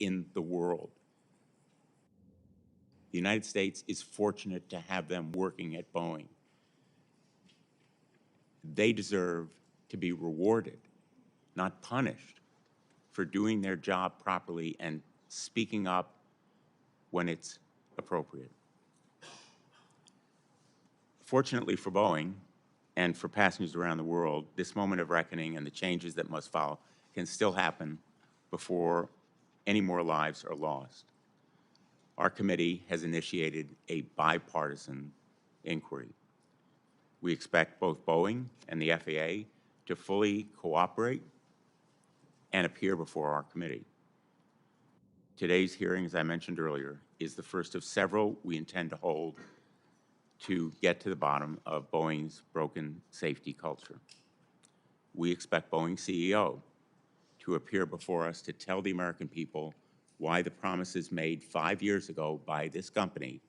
in the world. The United States is fortunate to have them working at Boeing. They deserve to be rewarded, not punished, for doing their job properly and speaking up when it's appropriate. Fortunately for Boeing and for passengers around the world, this moment of reckoning and the changes that must follow can still happen before any more lives are lost. Our committee has initiated a bipartisan inquiry. We expect both Boeing and the FAA to fully cooperate and appear before our committee. Today's hearing, as I mentioned earlier, is the first of several we intend to hold to get to the bottom of Boeing's broken safety culture. We expect Boeing's CEO to appear before us to tell the American people why the promises made 5 years ago by this company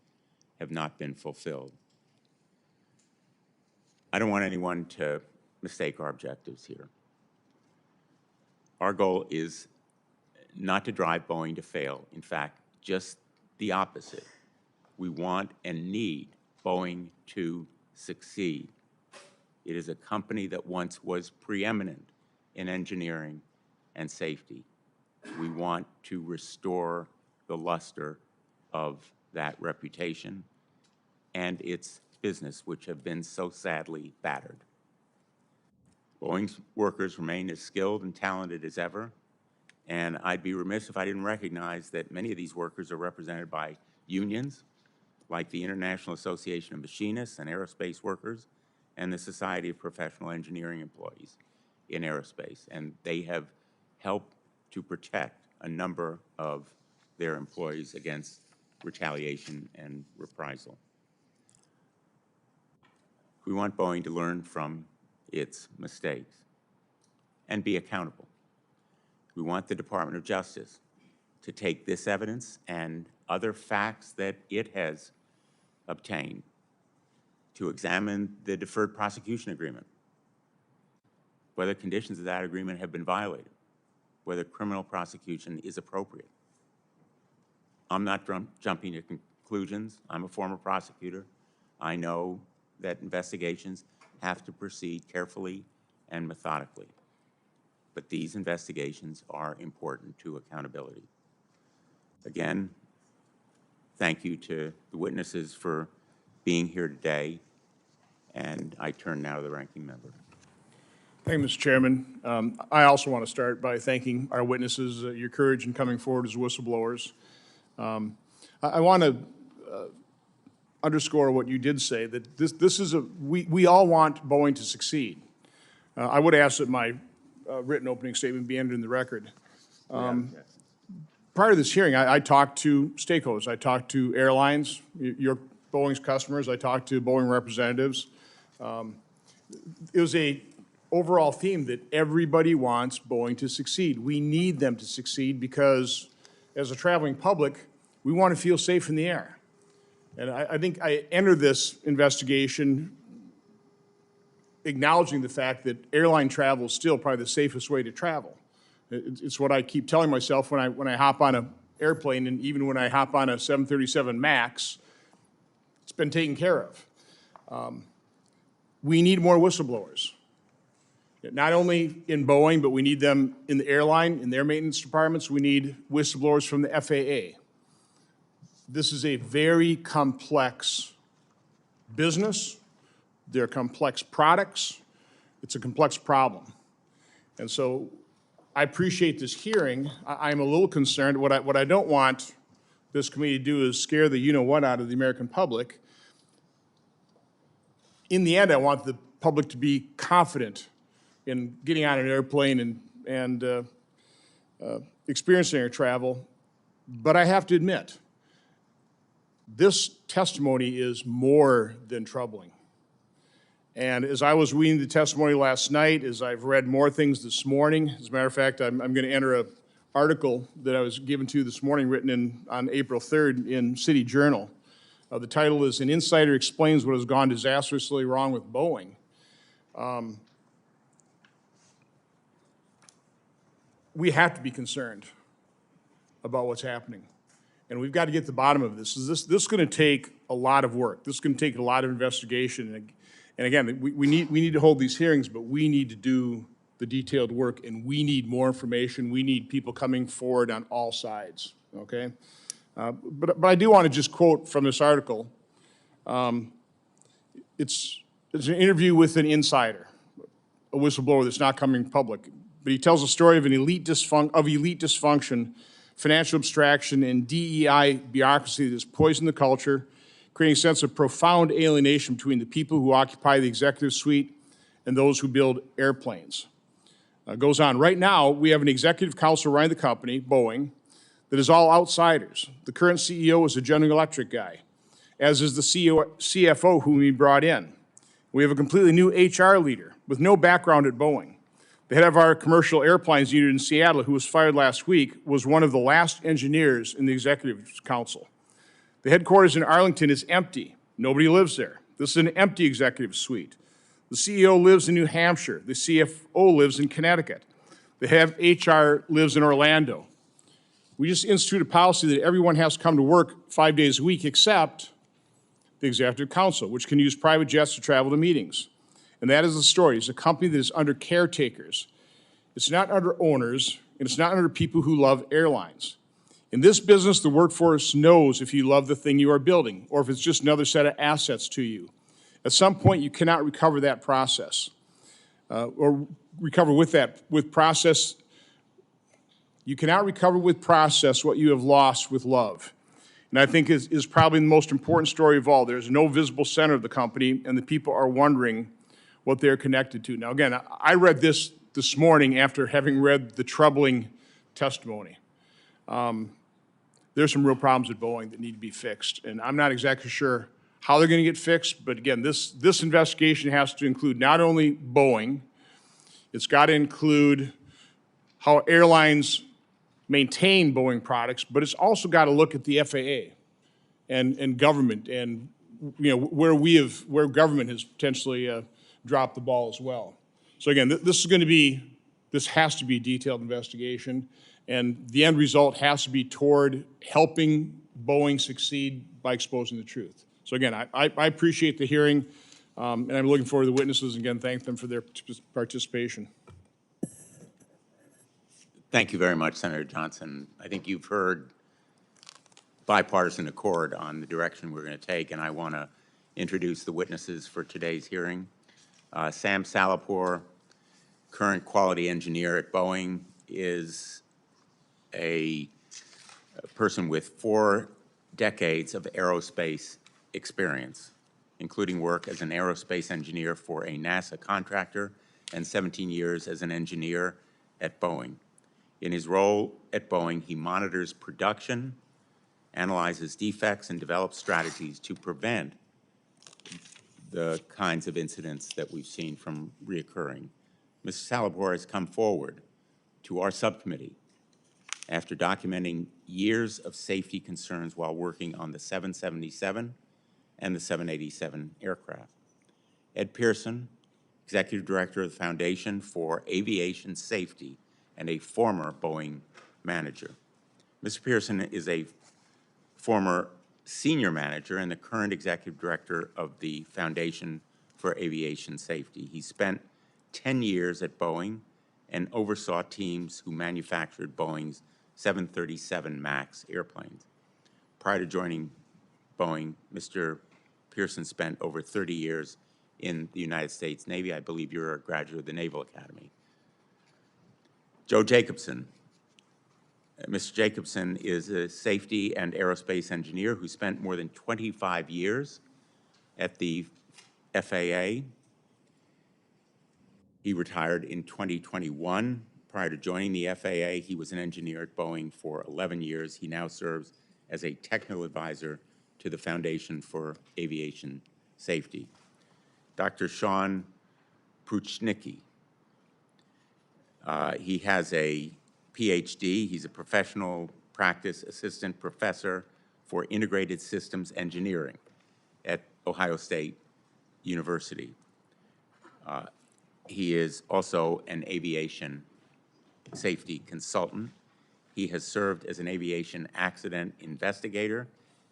have not been fulfilled. I don't want anyone to mistake our objectives here. Our goal is not to drive Boeing to fail. In fact, just the opposite. We want and need Boeing to succeed. It is a company that once was preeminent in engineering and safety. We want to restore the luster of that reputation and its business, which have been so sadly battered. Boeing's workers remain as skilled and talented as ever, and I'd be remiss if I didn't recognize that many of these workers are represented by unions, like the International Association of Machinists and Aerospace Workers and the Society of Professional Engineering Employees in Aerospace, and they have helped to protect a number of their employees against retaliation and reprisal. We want Boeing to learn from its mistakes and be accountable. We want the Department of Justice to take this evidence and other facts that it has obtained to examine the deferred prosecution agreement, whether conditions of that agreement have been violated, whether criminal prosecution is appropriate. I'm not jumping to conclusions. I'm a former prosecutor. I know that investigations have to proceed carefully and methodically. But these investigations are important to accountability. Again, thank you to the witnesses for being here today, and I turn now to the ranking member. Thank you, Mr. Chairman. I also want to start by thanking our witnesses, your courage in coming forward as whistleblowers. I want to underscore what you did say, that this is we all want Boeing to succeed. I would ask that my written opening statement be entered in the record. Prior to this hearing, I talked to stakeholders. I talked to airlines, your Boeing's customers. I talked to Boeing representatives. It was a overall theme that everybody wants Boeing to succeed. We need them to succeed because, as a traveling public, we want to feel safe in the air. And I think I entered this investigation acknowledging the fact that airline travel is still probably the safest way to travel. It's what I keep telling myself when I hop on an airplane, and even when I hop on a 737 MAX, it's been taken care of. We need more whistleblowers. Not only in Boeing, but we need them in the airline, in their maintenance departments. We need whistleblowers from the FAA. This is a very complex business. They're complex products. It's a complex problem. And so I appreciate this hearing. I'm a little concerned. What I don't want this committee to do is scare the you-know-what out of the American public. In the end, I want the public to be confident in getting on an airplane and experiencing air travel. But I have to admit, this testimony is more than troubling. And as I was reading the testimony last night, as I've read more things this morning, as a matter of fact, I'm going to enter an article that I was given to this morning, written on April 3rd in City Journal. The title is, "An Insider Explains What Has Gone Disastrously Wrong with Boeing." We have to be concerned. about what's happening. And we've got to get to the bottom of this. This is going to take a lot of work. This is going to take a lot of investigation. And again, we need to hold these hearings, but we need to do the detailed work, and we need more information. We need people coming forward on all sides, okay? But I do want to just quote from this article. It's an interview with an insider, a whistleblower that's not coming public. But he tells a story of elite dysfunction, financial abstraction, and DEI bureaucracy that has poisoned the culture, creating a sense of profound alienation between the people who occupy the executive suite and those who build airplanes. Goes on, right now, we have an executive council running the company, Boeing, that is all outsiders. The current CEO is a General Electric guy, as is the CFO whom we brought in. We have a completely new HR leader with no background at Boeing. The head of our commercial airplanes unit in Seattle, who was fired last week, was one of the last engineers in the executive council. The headquarters in Arlington is empty. Nobody lives there. This is an empty executive suite. The CEO lives in New Hampshire. The CFO lives in Connecticut. The head of HR lives in Orlando. We just instituted a policy that everyone has to come to work 5 days a week except the executive council, which can use private jets to travel to meetings. And that is the story. It's a company that is under caretakers. It's not under owners, and it's not under people who love airlines. In this business, the workforce knows if you love the thing you are building or if it's just another set of assets to you. At some point, you cannot recover that process or recover with process. You cannot recover with process what you have lost with love. And I think is probably the most important story of all. There's no visible center of the company, and the people are wondering what they're connected to. Now, again, I read this morning after having read the troubling testimony. There's some real problems at Boeing that need to be fixed, and I'm not exactly sure how they're going to get fixed, but again, this investigation has to include not only Boeing, it's got to include how airlines maintain Boeing products, but it's also got to look at the FAA and government and where government has potentially dropped the ball as well. So again, this has to be a detailed investigation, and the end result has to be toward helping Boeing succeed by exposing the truth. So again, I appreciate the hearing, and I'm looking forward to the witnesses, and again, thank them for their participation. Thank you very much, Senator Johnson. I think you've heard bipartisan accord on the direction we're going to take, and I want to introduce the witnesses for today's hearing. Sam Salapur, current quality engineer at Boeing, is a person with 4 decades of aerospace experience, including work as an aerospace engineer for a NASA contractor and 17 years as an engineer at Boeing. In his role at Boeing, he monitors production, analyzes defects, and develops strategies to prevent the kinds of incidents that we've seen from reoccurring. Mr. Salapur has come forward to our subcommittee after documenting years of safety concerns while working on the 777 and the 787 aircraft. Ed Pearson, Executive Director of the Foundation for Aviation Safety and a former Boeing manager. Mr. Pearson is a former senior manager and the current Executive Director of the Foundation for Aviation Safety. He spent 10 years at Boeing and oversaw teams who manufactured Boeing's 737 MAX airplanes. Prior to joining Boeing, Mr. Pearson spent over 30 years in the United States Navy. I believe you're a graduate of the Naval Academy. Joe Jacobson. Mr. Jacobson is a safety and aerospace engineer who spent more than 25 years at the FAA. He retired in 2021. Prior to joining the FAA, he was an engineer at Boeing for 11 years. He now serves as a technical advisor to the Foundation for Aviation Safety. Dr. Sean Pruchnicki. He has a PhD. He's a professional practice assistant professor for integrated systems engineering at Ohio State University. He is also an aviation safety consultant. He has served as an aviation accident investigator,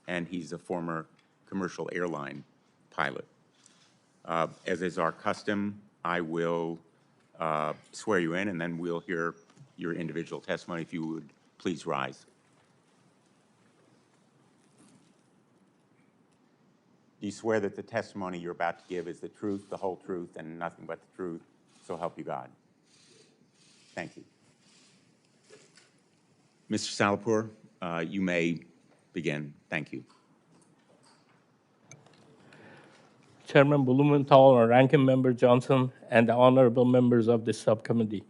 and he's a former commercial airline pilot. As is our custom, I will swear you in, and then we'll hear your individual testimony. If you would please rise. Do you swear that the testimony you're about to give is the truth, the whole truth, and nothing but the truth? So help you God. Thank you. Mr. Salapur, you may begin. Thank you. Chairman Blumenthal, or Ranking Member Johnson, and the honorable members of the subcommittee.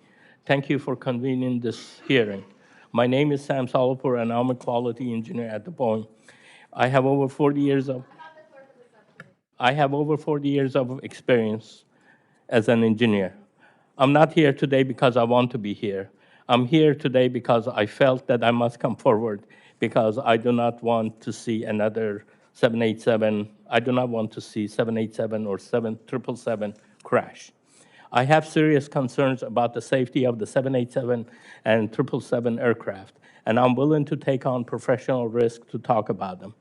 Thank you for convening this hearing. My name is Sam Salapur, and I'm a quality engineer at the Boeing. I have over 40 years of experience as an engineer. I'm not here today because I want to be here. I'm here today because I felt that I must come forward because I do not want to see another 787. I do not want to see 787 or 777 crash. I have serious concerns about the safety of the 787 and 777 aircraft, and I'm willing to take on professional risk to talk about them.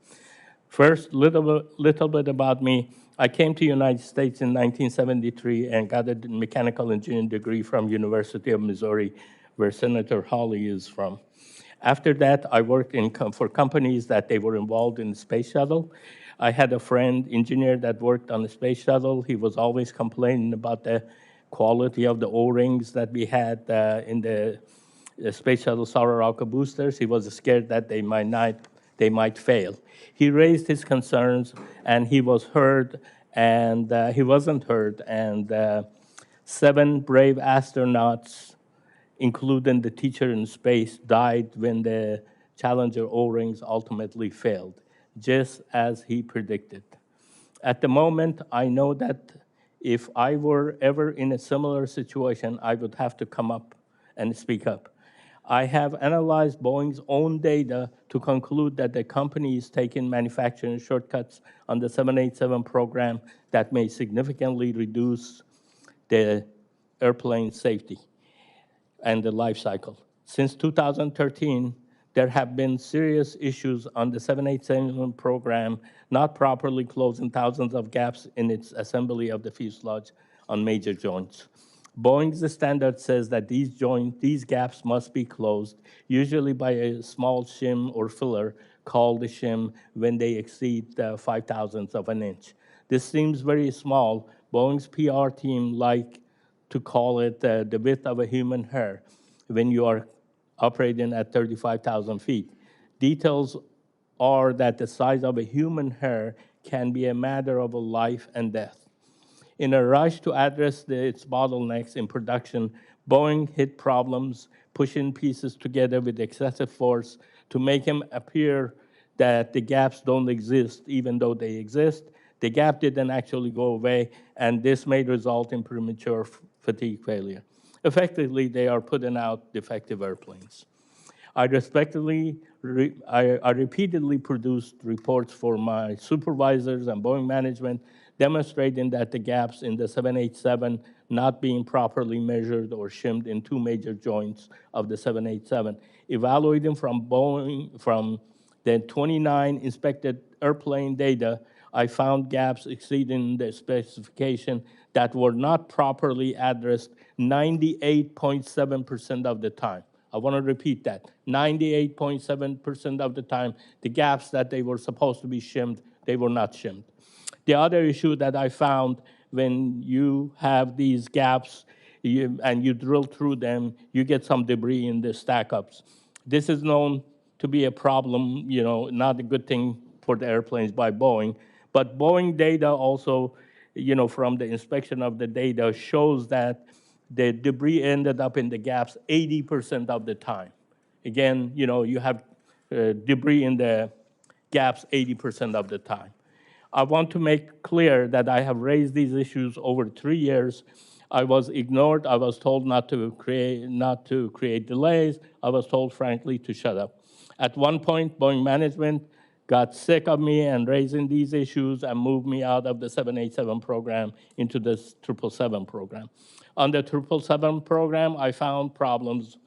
First, little bit about me. I came to the United States in 1973 and got a mechanical engineering degree from University of Missouri, where Senator Hawley is from. After that, I worked for companies that they were involved in the space shuttle. I had a friend, engineer, that worked on the space shuttle. He was always complaining about the quality of the O-rings that we had in the space shuttle Sororaka boosters. He was scared that they might fail. He raised his concerns, and he was heard, and he wasn't heard. And 7 brave astronauts, including the teacher in space, died when the Challenger O-rings ultimately failed, just as he predicted. At the moment, I know that if I were ever in a similar situation, I would have to come up and speak up. I have analyzed Boeing's own data to conclude that the company is taking manufacturing shortcuts on the 787 program that may significantly reduce the airplane safety and the life cycle. Since 2013, there have been serious issues on the 787 program, not properly closing thousands of gaps in its assembly of the fuselage on major joints. Boeing's standard says that these gaps must be closed, usually by a small shim or filler called a shim when they exceed 5 thousandths of an inch. This seems very small. Boeing's PR team like to call it the width of a human hair when you are operating at 35,000 feet. Details are that the size of a human hair can be a matter of life and death. In a rush to address its bottlenecks in production, Boeing hit problems pushing pieces together with excessive force to make them appear that the gaps don't exist, even though they exist. The gap didn't actually go away, and this may result in premature fatigue failure. Effectively, they are putting out defective airplanes. I repeatedly produced reports for my supervisors and Boeing management demonstrating that the gaps in the 787 not being properly measured or shimmed in 2 major joints of the 787. Evaluating from the 29 inspected airplane data, I found gaps exceeding the specification that were not properly addressed 98.7% of the time. I want to repeat that. 98.7% of the time, the gaps that they were supposed to be shimmed, they were not shimmed. The other issue that I found, when you have these gaps and you drill through them, you get some debris in the stack-ups. This is known to be a problem, not a good thing for the airplanes by Boeing. But Boeing data also, from the inspection of the data, shows that the debris ended up in the gaps 80% of the time. Again, you have debris in the gaps 80% of the time. I want to make clear that I have raised these issues over 3 years. I was ignored. I was told not to create delays. I was told, frankly, to shut up. At one point, Boeing management got sick of me and raising these issues and moved me out of the 787 program into the 777 program. On the 777 program, I found problems.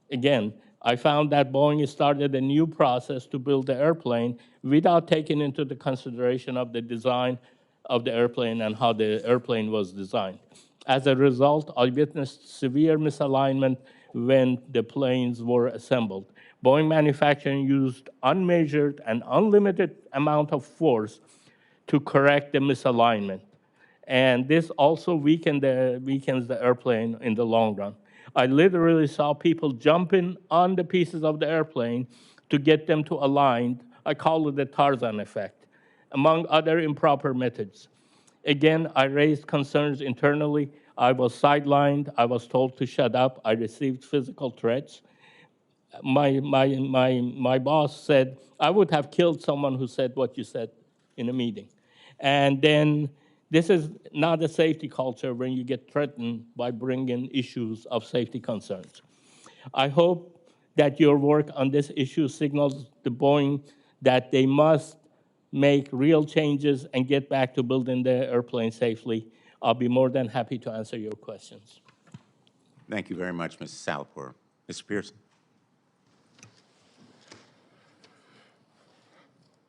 Again, I found that Boeing started a new process to build the airplane without taking into the consideration of the design of the airplane and how the airplane was designed. As a result, I witnessed severe misalignment when the planes were assembled. Boeing manufacturing used unmeasured and unlimited amount of force to correct the misalignment. And this also weakens the airplane in the long run. I literally saw people jumping on the pieces of the airplane to get them to align. I call it the Tarzan effect, among other improper methods. Again, I raised concerns internally. I was sidelined. I was told to shut up. I received physical threats. My boss said, I would have killed someone who said what you said in a meeting. And then this is not a safety culture when you get threatened by bringing issues of safety concerns. I hope that your work on this issue signals to Boeing that they must make real changes and get back to building the airplane safely. I'll be more than happy to answer your questions. Thank you very much, Mrs. Salapur. Mr. Pearson.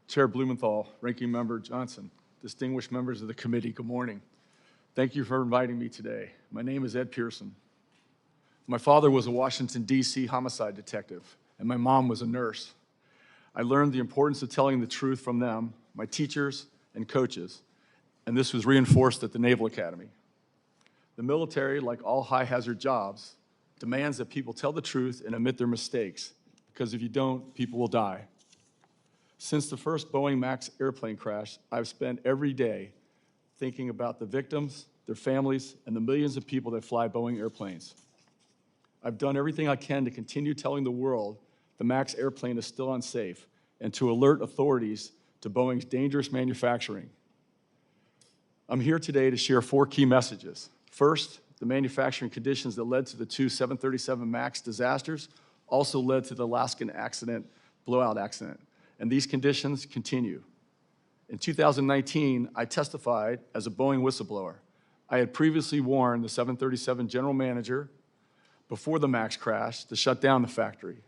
Chair Blumenthal, Ranking Member Johnson, distinguished members of the committee, good morning. Thank you for inviting me today. My name is Ed Pearson. My father was a Washington, D.C. homicide detective, and my mom was a nurse. I learned the importance of telling the truth from them, my teachers and coaches, and this was reinforced at the Naval Academy. The military, like all high-hazard jobs, demands that people tell the truth and admit their mistakes, because if you don't, people will die. Since the first Boeing MAX airplane crash, I've spent every day thinking about the victims, their families, and the millions of people that fly Boeing airplanes. I've done everything I can to continue telling the world the MAX airplane is still unsafe and to alert authorities to Boeing's dangerous manufacturing. I'm here today to share 4 key messages. First, the manufacturing conditions that led to the 2 737 MAX disasters also led to the Alaskan blowout accident, and these conditions continue. In 2019, I testified as a Boeing whistleblower. I had previously warned the 737 general manager before the MAX crash to shut down the factory.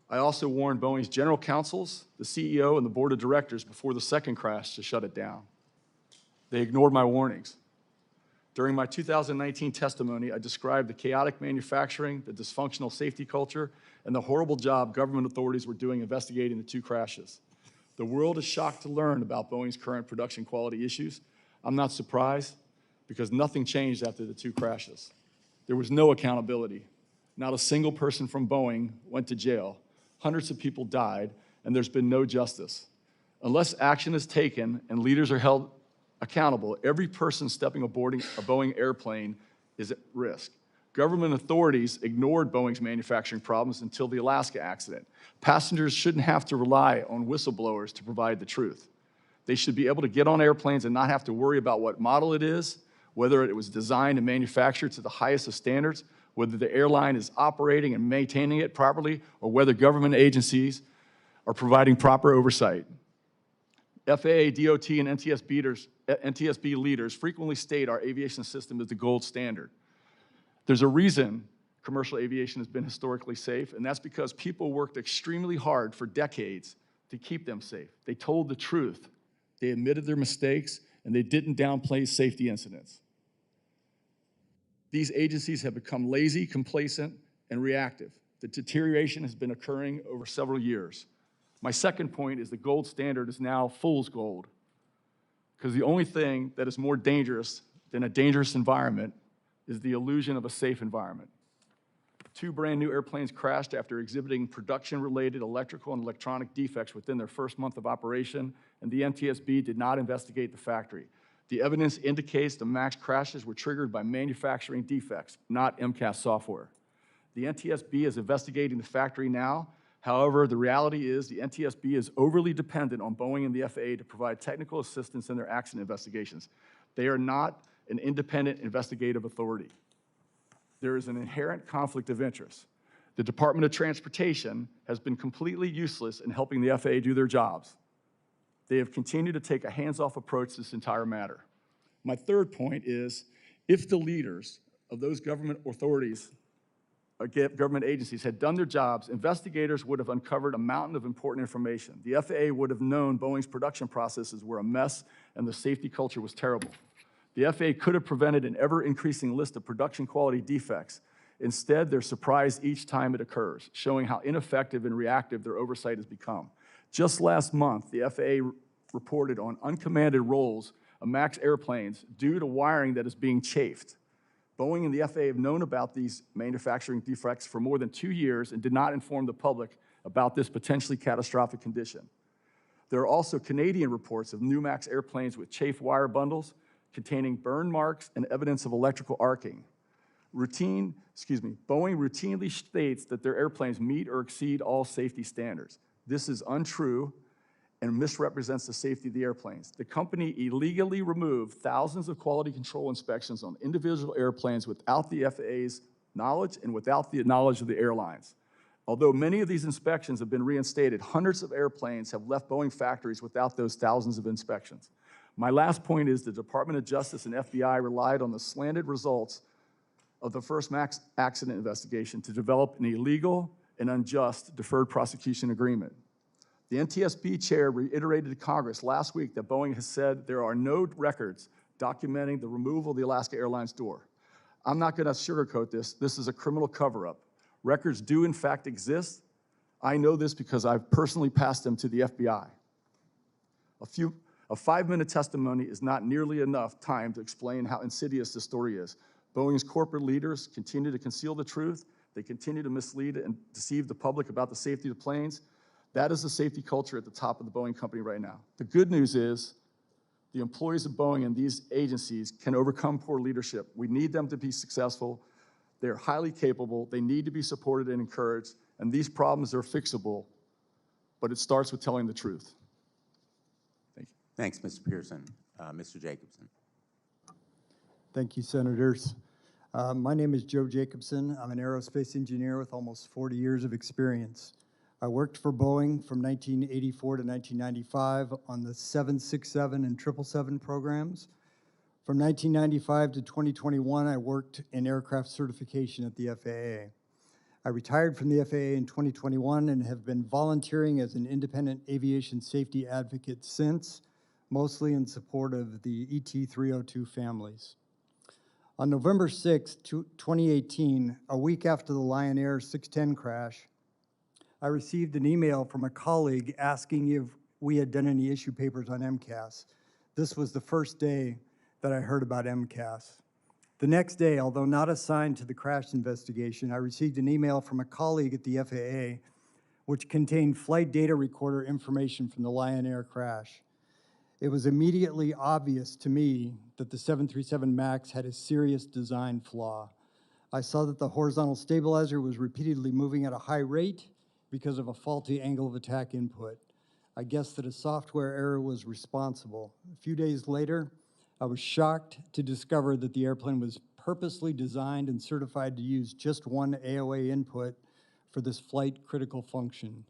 I also warned Boeing's general counsels, the CEO, and the board of directors before the second crash to shut it down. They ignored my warnings. During my 2019 testimony, I described the chaotic manufacturing, the dysfunctional safety culture, and the horrible job government authorities were doing investigating the 2 crashes. The world is shocked to learn about Boeing's current production quality issues. I'm not surprised, because nothing changed after the 2 crashes. There was no accountability. Not a single person from Boeing went to jail. Hundreds of people died, and there's been no justice. Unless action is taken and leaders are held accountable, every person stepping aboard a Boeing airplane is at risk. Government authorities ignored Boeing's manufacturing problems until the Alaska accident. Passengers shouldn't have to rely on whistleblowers to provide the truth. They should be able to get on airplanes and not have to worry about what model it is, whether it was designed and manufactured to the highest of standards, whether the airline is operating and maintaining it properly, or whether government agencies are providing proper oversight. FAA, DOT, and NTSB leaders frequently state our aviation system is the gold standard. There's a reason commercial aviation has been historically safe, and that's because people worked extremely hard for decades to keep them safe. They told the truth. They admitted their mistakes, and they didn't downplay safety incidents. These agencies have become lazy, complacent, and reactive. The deterioration has been occurring over several years. My second point is the gold standard is now fool's gold, because the only thing that is more dangerous than a dangerous environment is the illusion of a safe environment. 2 brand new airplanes crashed after exhibiting production-related electrical and electronic defects within their first month of operation, and the NTSB did not investigate the factory. The evidence indicates the MAX crashes were triggered by manufacturing defects, not MCAS software. The NTSB is investigating the factory now. However, the reality is the NTSB is overly dependent on Boeing and the FAA to provide technical assistance in their accident investigations. They are not an independent investigative authority. There is an inherent conflict of interest. The Department of Transportation has been completely useless in helping the FAA do their jobs. They have continued to take a hands-off approach to this entire matter. My third point is, if the leaders of those government authorities government agencies had done their jobs, investigators would have uncovered a mountain of important information. The FAA would have known Boeing's production processes were a mess and the safety culture was terrible. The FAA could have prevented an ever-increasing list of production quality defects. Instead, they're surprised each time it occurs, showing how ineffective and reactive their oversight has become. Just last month, the FAA reported on uncommanded rolls of MAX airplanes due to wiring that is being chafed. Boeing and the FAA have known about these manufacturing defects for more than 2 years and did not inform the public about this potentially catastrophic condition. There are also Canadian reports of new MAX airplanes with chafed wire bundles containing burn marks and evidence of electrical arcing. Boeing routinely states that their airplanes meet or exceed all safety standards. This is untrue and misrepresents the safety of the airplanes. The company illegally removed thousands of quality control inspections on individual airplanes without the FAA's knowledge and without the knowledge of the airlines. Although many of these inspections have been reinstated, hundreds of airplanes have left Boeing factories without those thousands of inspections. My last point is the Department of Justice and FBI relied on the slanted results of the first MAX accident investigation to develop an illegal and unjust deferred prosecution agreement. The NTSB chair reiterated to Congress last week that Boeing has said there are no records documenting the removal of the Alaska Airlines door. I'm not going to sugarcoat this. This is a criminal cover-up. Records do, in fact, exist. I know this because I've personally passed them to the FBI. A 5-minute testimony is not nearly enough time to explain how insidious this story is. Boeing's corporate leaders continue to conceal the truth. They continue to mislead and deceive the public about the safety of the planes. That is the safety culture at the top of the Boeing company right now. The good news is the employees of Boeing and these agencies can overcome poor leadership. We need them to be successful. They're highly capable. They need to be supported and encouraged. And these problems are fixable, but it starts with telling the truth. Thank you. Thanks, Mr. Pearson. Mr. Jacobson. Thank you, Senators. My name is Joe Jacobson. I'm an aerospace engineer with almost 40 years of experience. I worked for Boeing from 1984 to 1995 on the 767 and 777 programs. From 1995 to 2021, I worked in aircraft certification at the FAA. I retired from the FAA in 2021 and have been volunteering as an independent aviation safety advocate since, mostly in support of the ET-302 families. On November 6, 2018, a week after the Lion Air 610 crash, I received an email from a colleague asking if we had done any issue papers on MCAS. This was the first day that I heard about MCAS. The next day, although not assigned to the crash investigation, I received an email from a colleague at the FAA which contained flight data recorder information from the Lion Air crash. It was immediately obvious to me that the 737 MAX had a serious design flaw. I saw that the horizontal stabilizer was repeatedly moving at a high rate because of a faulty angle of attack input. I guessed that a software error was responsible. A few days later, I was shocked to discover that the airplane was purposely designed and certified to use just one AOA input for this flight critical function.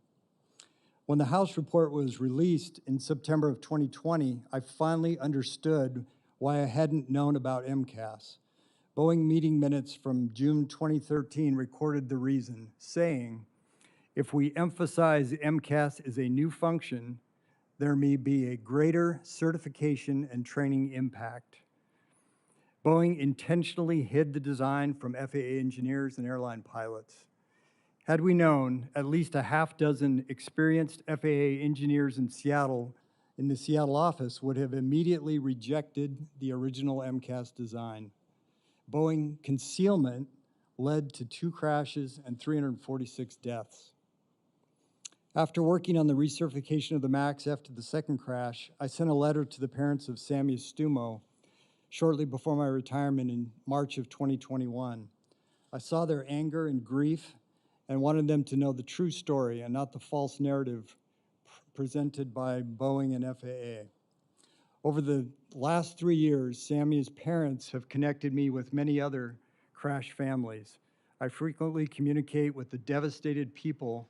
When the House report was released in September of 2020, I finally understood why I hadn't known about MCAS. Boeing meeting minutes from June 2013 recorded the reason, saying, if we emphasize MCAS as a new function, there may be a greater certification and training impact. Boeing intentionally hid the design from FAA engineers and airline pilots. Had we known, at least a half dozen experienced FAA engineers in the Seattle office would have immediately rejected the original MCAS design. Boeing concealment led to 2 crashes and 346 deaths. After working on the recertification of the MAX after the second crash, I sent a letter to the parents of Sammy Stumo shortly before my retirement in March of 2021. I saw their anger and grief and wanted them to know the true story and not the false narrative presented by Boeing and FAA. Over the last 3 years, Sammy's parents have connected me with many other crash families. I frequently communicate with the devastated people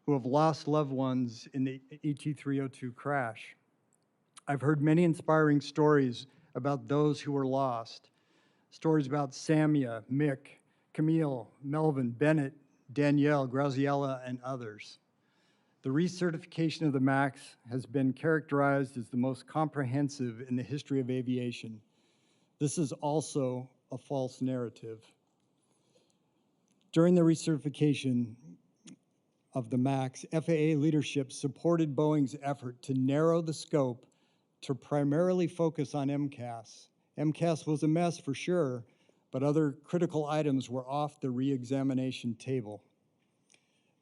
who have lost loved ones in the ET-302 crash. I've heard many inspiring stories about those who were lost. Stories about Samia, Mick, Camille, Melvin, Bennett, Danielle, Graziella, and others. The recertification of the MAX has been characterized as the most comprehensive in the history of aviation. This is also a false narrative. During the recertification of the MAX, FAA leadership supported Boeing's effort to narrow the scope to primarily focus on MCAS. MCAS was a mess for sure, but other critical items were off the re-examination table.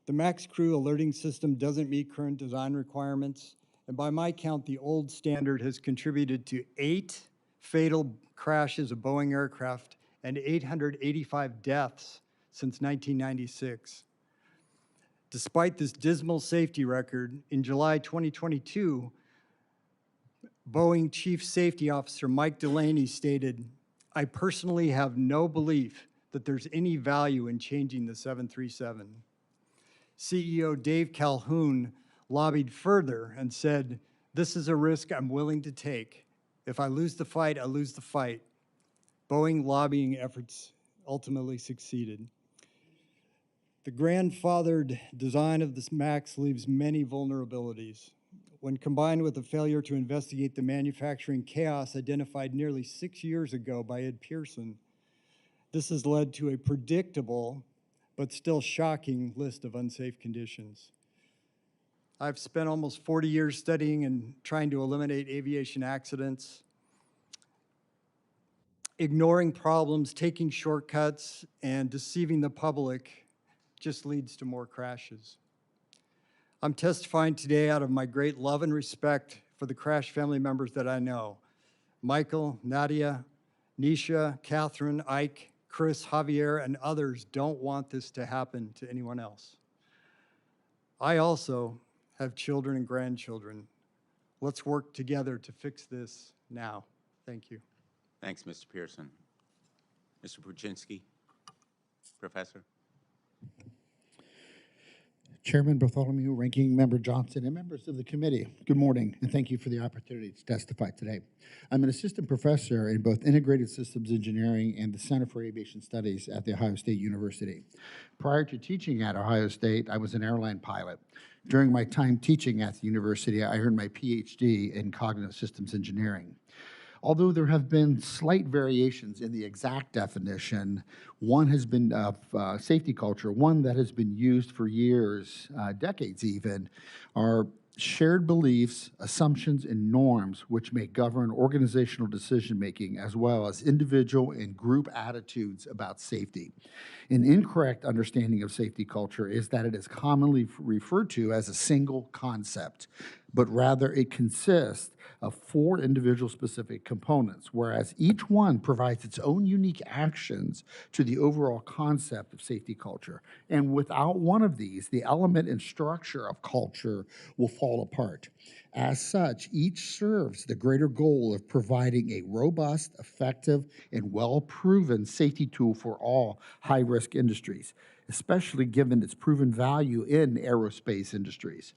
The MAX crew alerting system doesn't meet current design requirements, and by my count, the old standard has contributed to 8 fatal crashes of Boeing aircraft and 885 deaths since 1996. Despite this dismal safety record, in July 2022, Boeing Chief Safety Officer Mike Delaney stated, "I personally have no belief that there's any value in changing the 737. CEO Dave Calhoun lobbied further and said, "This is a risk I'm willing to take. If I lose the fight, I lose the fight." Boeing lobbying efforts ultimately succeeded. The grandfathered design of this MAX leaves many vulnerabilities. When combined with the failure to investigate the manufacturing chaos identified nearly 6 years ago by Ed Pearson, this has led to a predictable but still shocking list of unsafe conditions. I've spent almost 40 years studying and trying to eliminate aviation accidents. Ignoring problems, taking shortcuts, and deceiving the public just leads to more crashes. I'm testifying today out of my great love and respect for the crash family members that I know. Michael, Nadia, Nisha, Catherine, Ike, Chris, Javier, and others don't want this to happen to anyone else. I also have children and grandchildren. Let's work together to fix this now. Thank you. Thanks, Mr. Pearson. Mr. Bruczynski, Professor. Chairman Bartholomew, Ranking Member Johnson, and members of the committee, good morning, and thank you for the opportunity to testify today. I'm an assistant professor in both Integrated Systems Engineering and the Center for Aviation Studies at The Ohio State University. Prior to teaching at Ohio State, I was an airline pilot. During my time teaching at the university, I earned my PhD in Cognitive Systems Engineering. Although there have been slight variations in the exact definition, one has been of safety culture, one that has been used for years, decades even, are shared beliefs, assumptions, and norms which may govern organizational decision-making as well as individual and group attitudes about safety. An incorrect understanding of safety culture is that it is commonly referred to as a single concept, but rather it consists of 4 individual specific components, whereas each one provides its own unique actions to the overall concept of safety culture. And without one of these, the element and structure of culture will fall apart. As such, each serves the greater goal of providing a robust, effective, and well-proven safety tool for all high-risk industries, especially given its proven value in aerospace industries.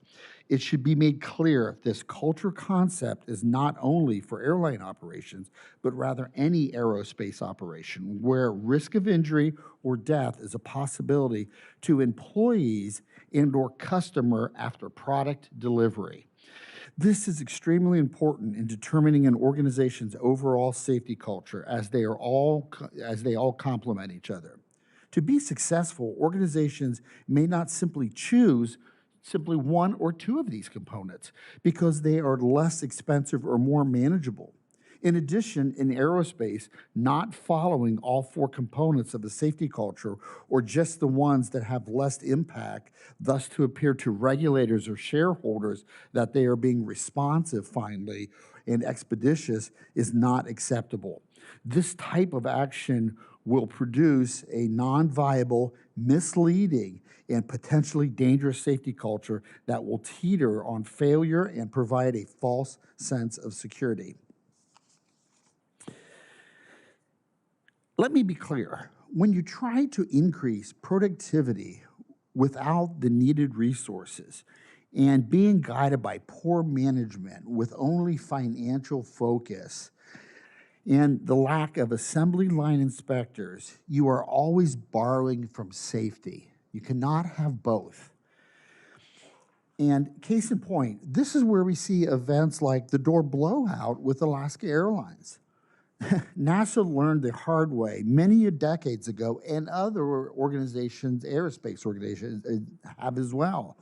It should be made clear this culture concept is not only for airline operations, but rather any aerospace operation where risk of injury or death is a possibility to employees and/or customer after product delivery. This is extremely important in determining an organization's overall safety culture as they all complement each other. To be successful, organizations may not simply choose one or 2 of these components because they are less expensive or more manageable. In addition, in aerospace, not following all 4 components of the safety culture or just the ones that have less impact, thus to appear to regulators or shareholders that they are being responsive finally and expeditious is not acceptable. This type of action will produce a non-viable, misleading, and potentially dangerous safety culture that will teeter on failure and provide a false sense of security. Let me be clear. When you try to increase productivity without the needed resources and being guided by poor management with only financial focus, and the lack of assembly line inspectors, you are always borrowing from safety. You cannot have both. And case in point, this is where we see events like the door blowout with Alaska Airlines. NASA learned the hard way many decades ago, and other organizations, aerospace organizations, have as well,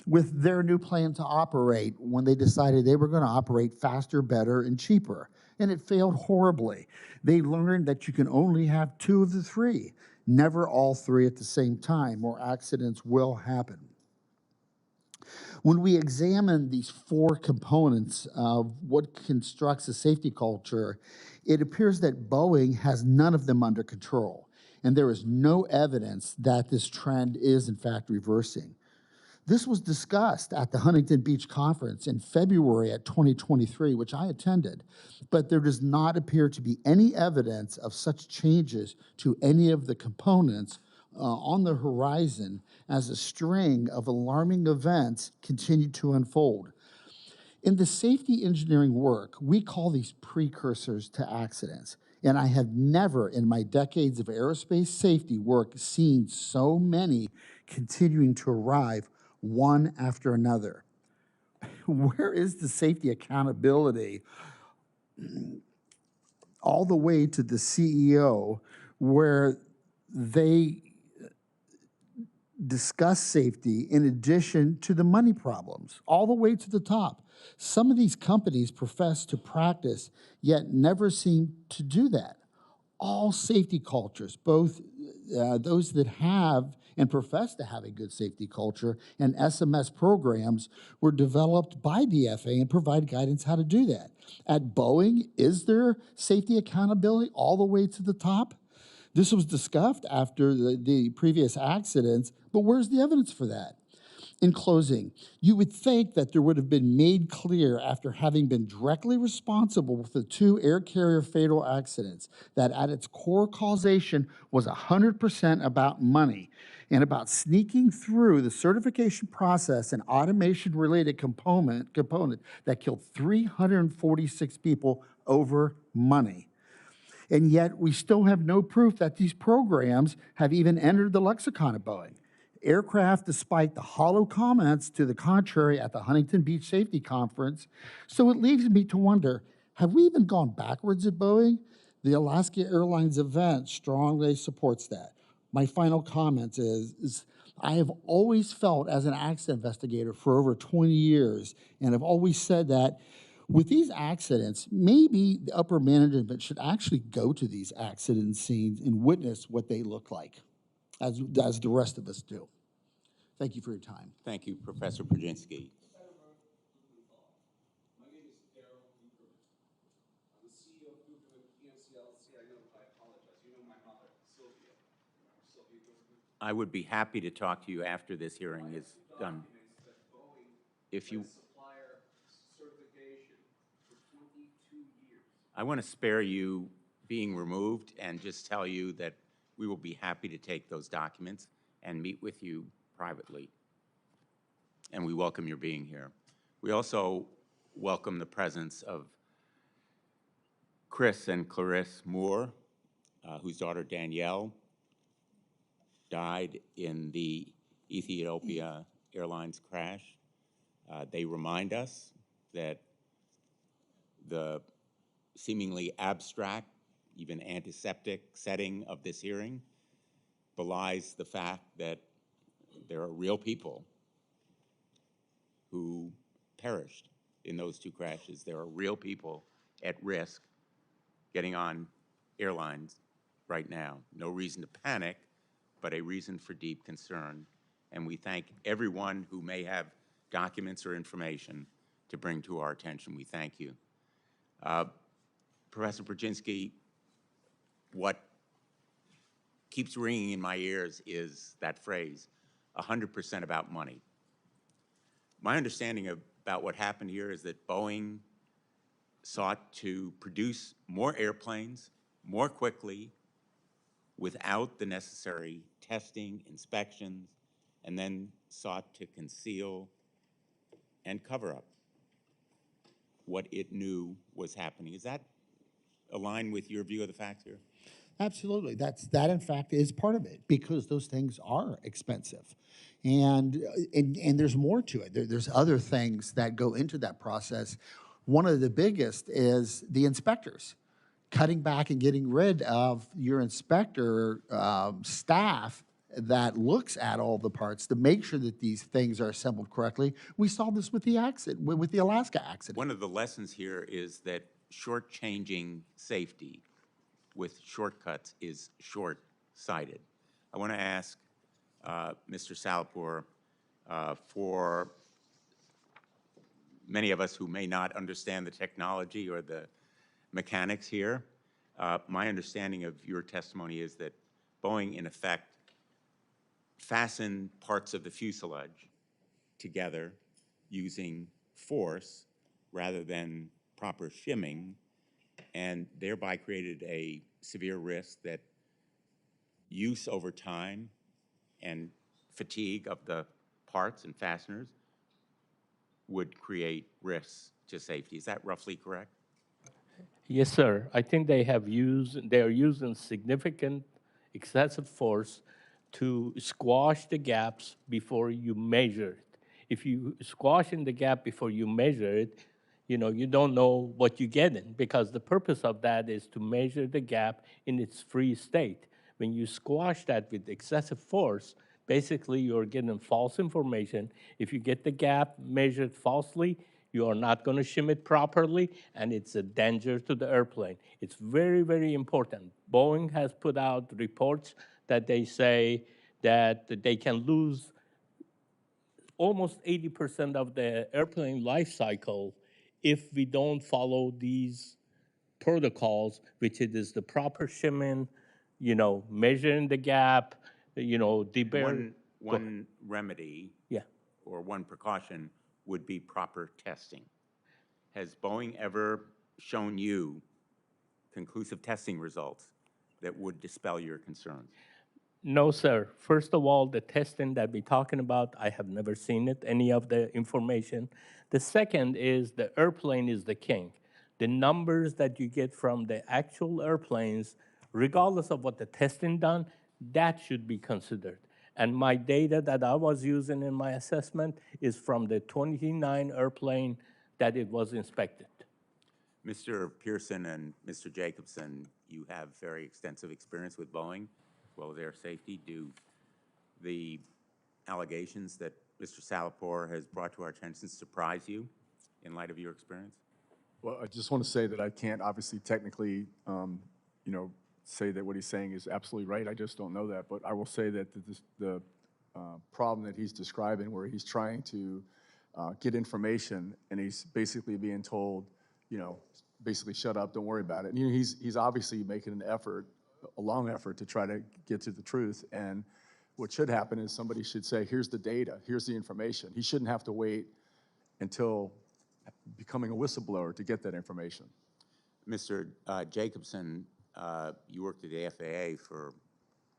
with their new plan to operate when they decided they were going to operate faster, better, and cheaper. And it failed horribly. They learned that you can only have two of the three, never all three at the same time, or accidents will happen. When we examine these four components of what constructs a safety culture, it appears that Boeing has none of them under control, and there is no evidence that this trend is in fact reversing. This was discussed at the Huntington Beach Conference in February at 2023, which I attended, but there does not appear to be any evidence of such changes to any of the components on the horizon as a string of alarming events continue to unfold. In the safety engineering work, we call these precursors to accidents. And I have never in my decades of aerospace safety work seen so many continuing to arrive one after another. Where is the safety accountability all the way to the CEO where they discuss safety in addition to the money problems, all the way to the top? Some of these companies profess to practice, yet never seem to do that. All safety cultures, both those that have and profess to have a good safety culture and SMS programs, were developed by DFA and provide guidance how to do that. At Boeing, is there safety accountability all the way to the top? This was discussed after the previous accidents, but where's the evidence for that? In closing, you would think that there would have been made clear after having been directly responsible for the two air carrier fatal accidents that at its core causation was 100% about money and about sneaking through the certification process and automation-related component that killed 346 people over money. And yet we still have no proof that these programs have even entered the lexicon of Boeing. Aircraft, despite the hollow comments to the contrary at the Huntington Beach Safety Conference. So it leaves me to wonder, have we even gone backwards at Boeing? The Alaska Airlines event strongly supports that. My final comment is I have always felt as an accident investigator for over 20 years, and I've always said that with these accidents, maybe the upper management should actually go to these accident scenes and witness what they look like, as the rest of us do. Thank you for your time. Thank you, Professor Brzezinski. I would be happy to talk to you after this hearing is done. If you, I want to spare you being removed and just tell you that we will be happy to take those documents and meet with you privately. And we welcome your being here. We also welcome the presence of Chris and Clarisse Moore, whose daughter Danielle died in the Ethiopia Airlines crash. They remind us that the seemingly abstract, even antiseptic setting of this hearing belies the fact that there are real people who perished in those two crashes. There are real people at risk getting on airlines right now. No reason to panic, but a reason for deep concern. And we thank everyone who may have documents or information to bring to our attention. We thank you. Professor Brzezinski, what keeps ringing in my ears is that phrase, 100% about money. My understanding about what happened here is that Boeing sought to produce more airplanes more quickly without the necessary testing, inspections, and then sought to conceal and cover up what it knew was happening. Is that align with your view of the facts here? Absolutely. That in fact is part of it because those things are expensive. And there's more to it. There's other things that go into that process. One of the biggest is the inspectors. Cutting back and getting rid of your inspector staff that looks at all the parts to make sure that these things are assembled correctly. We saw this with the accident, with the Alaska accident. One of the lessons here is that shortchanging safety with shortcuts is short-sighted. I want to ask Mr. Salapur, for many of us who may not understand the technology or the mechanics here, my understanding of your testimony is that Boeing, in effect, fastened parts of the fuselage together using force rather than proper shimming, and thereby created a severe risk that use over time and fatigue of the parts and fasteners would create risks to safety. Is that roughly correct? Yes, sir. I think they are using significant excessive force to squash the gaps before you measure it. If you squash in the gap before you measure it, you don't know what you're getting because the purpose of that is to measure the gap in its free state. When you squash that with excessive force, basically you're getting false information. If you get the gap measured falsely, you are not going to shim it properly, and it's a danger to the airplane. It's very, very important. Boeing has put out reports that they say that they can lose almost 80% of the airplane life cycle if we don't follow these protocols, which it is the proper shimming, measuring the gap, One remedy Yeah. or one precaution would be proper testing. Has Boeing ever shown you conclusive testing results that would dispel your concerns? No, sir. First of all, the testing that we're talking about, I have never seen it, any of the information. The second is the airplane is the king. The numbers that you get from the actual airplanes, regardless of what the testing done, that should be considered. And my data that I was using in my assessment is from the 29 airplane that it was inspected. Mr. Pearson and Mr. Jacobson, you have very extensive experience with Boeing, as well as air safety. Do the allegations that Mr. Salapur has brought to our attention surprise you in light of your experience? Well, I just want to say that I can't obviously technically, say that what he's saying is absolutely right. I just don't know that. But I will say that the problem that he's describing, where he's trying to get information and he's basically being told, basically shut up, don't worry about it. And, he's obviously making an effort, a long effort to try to get to the truth. And what should happen is somebody should say, here's the data, here's the information. He shouldn't have to wait until becoming a whistleblower to get that information. Mr. Jacobson, you worked at the FAA for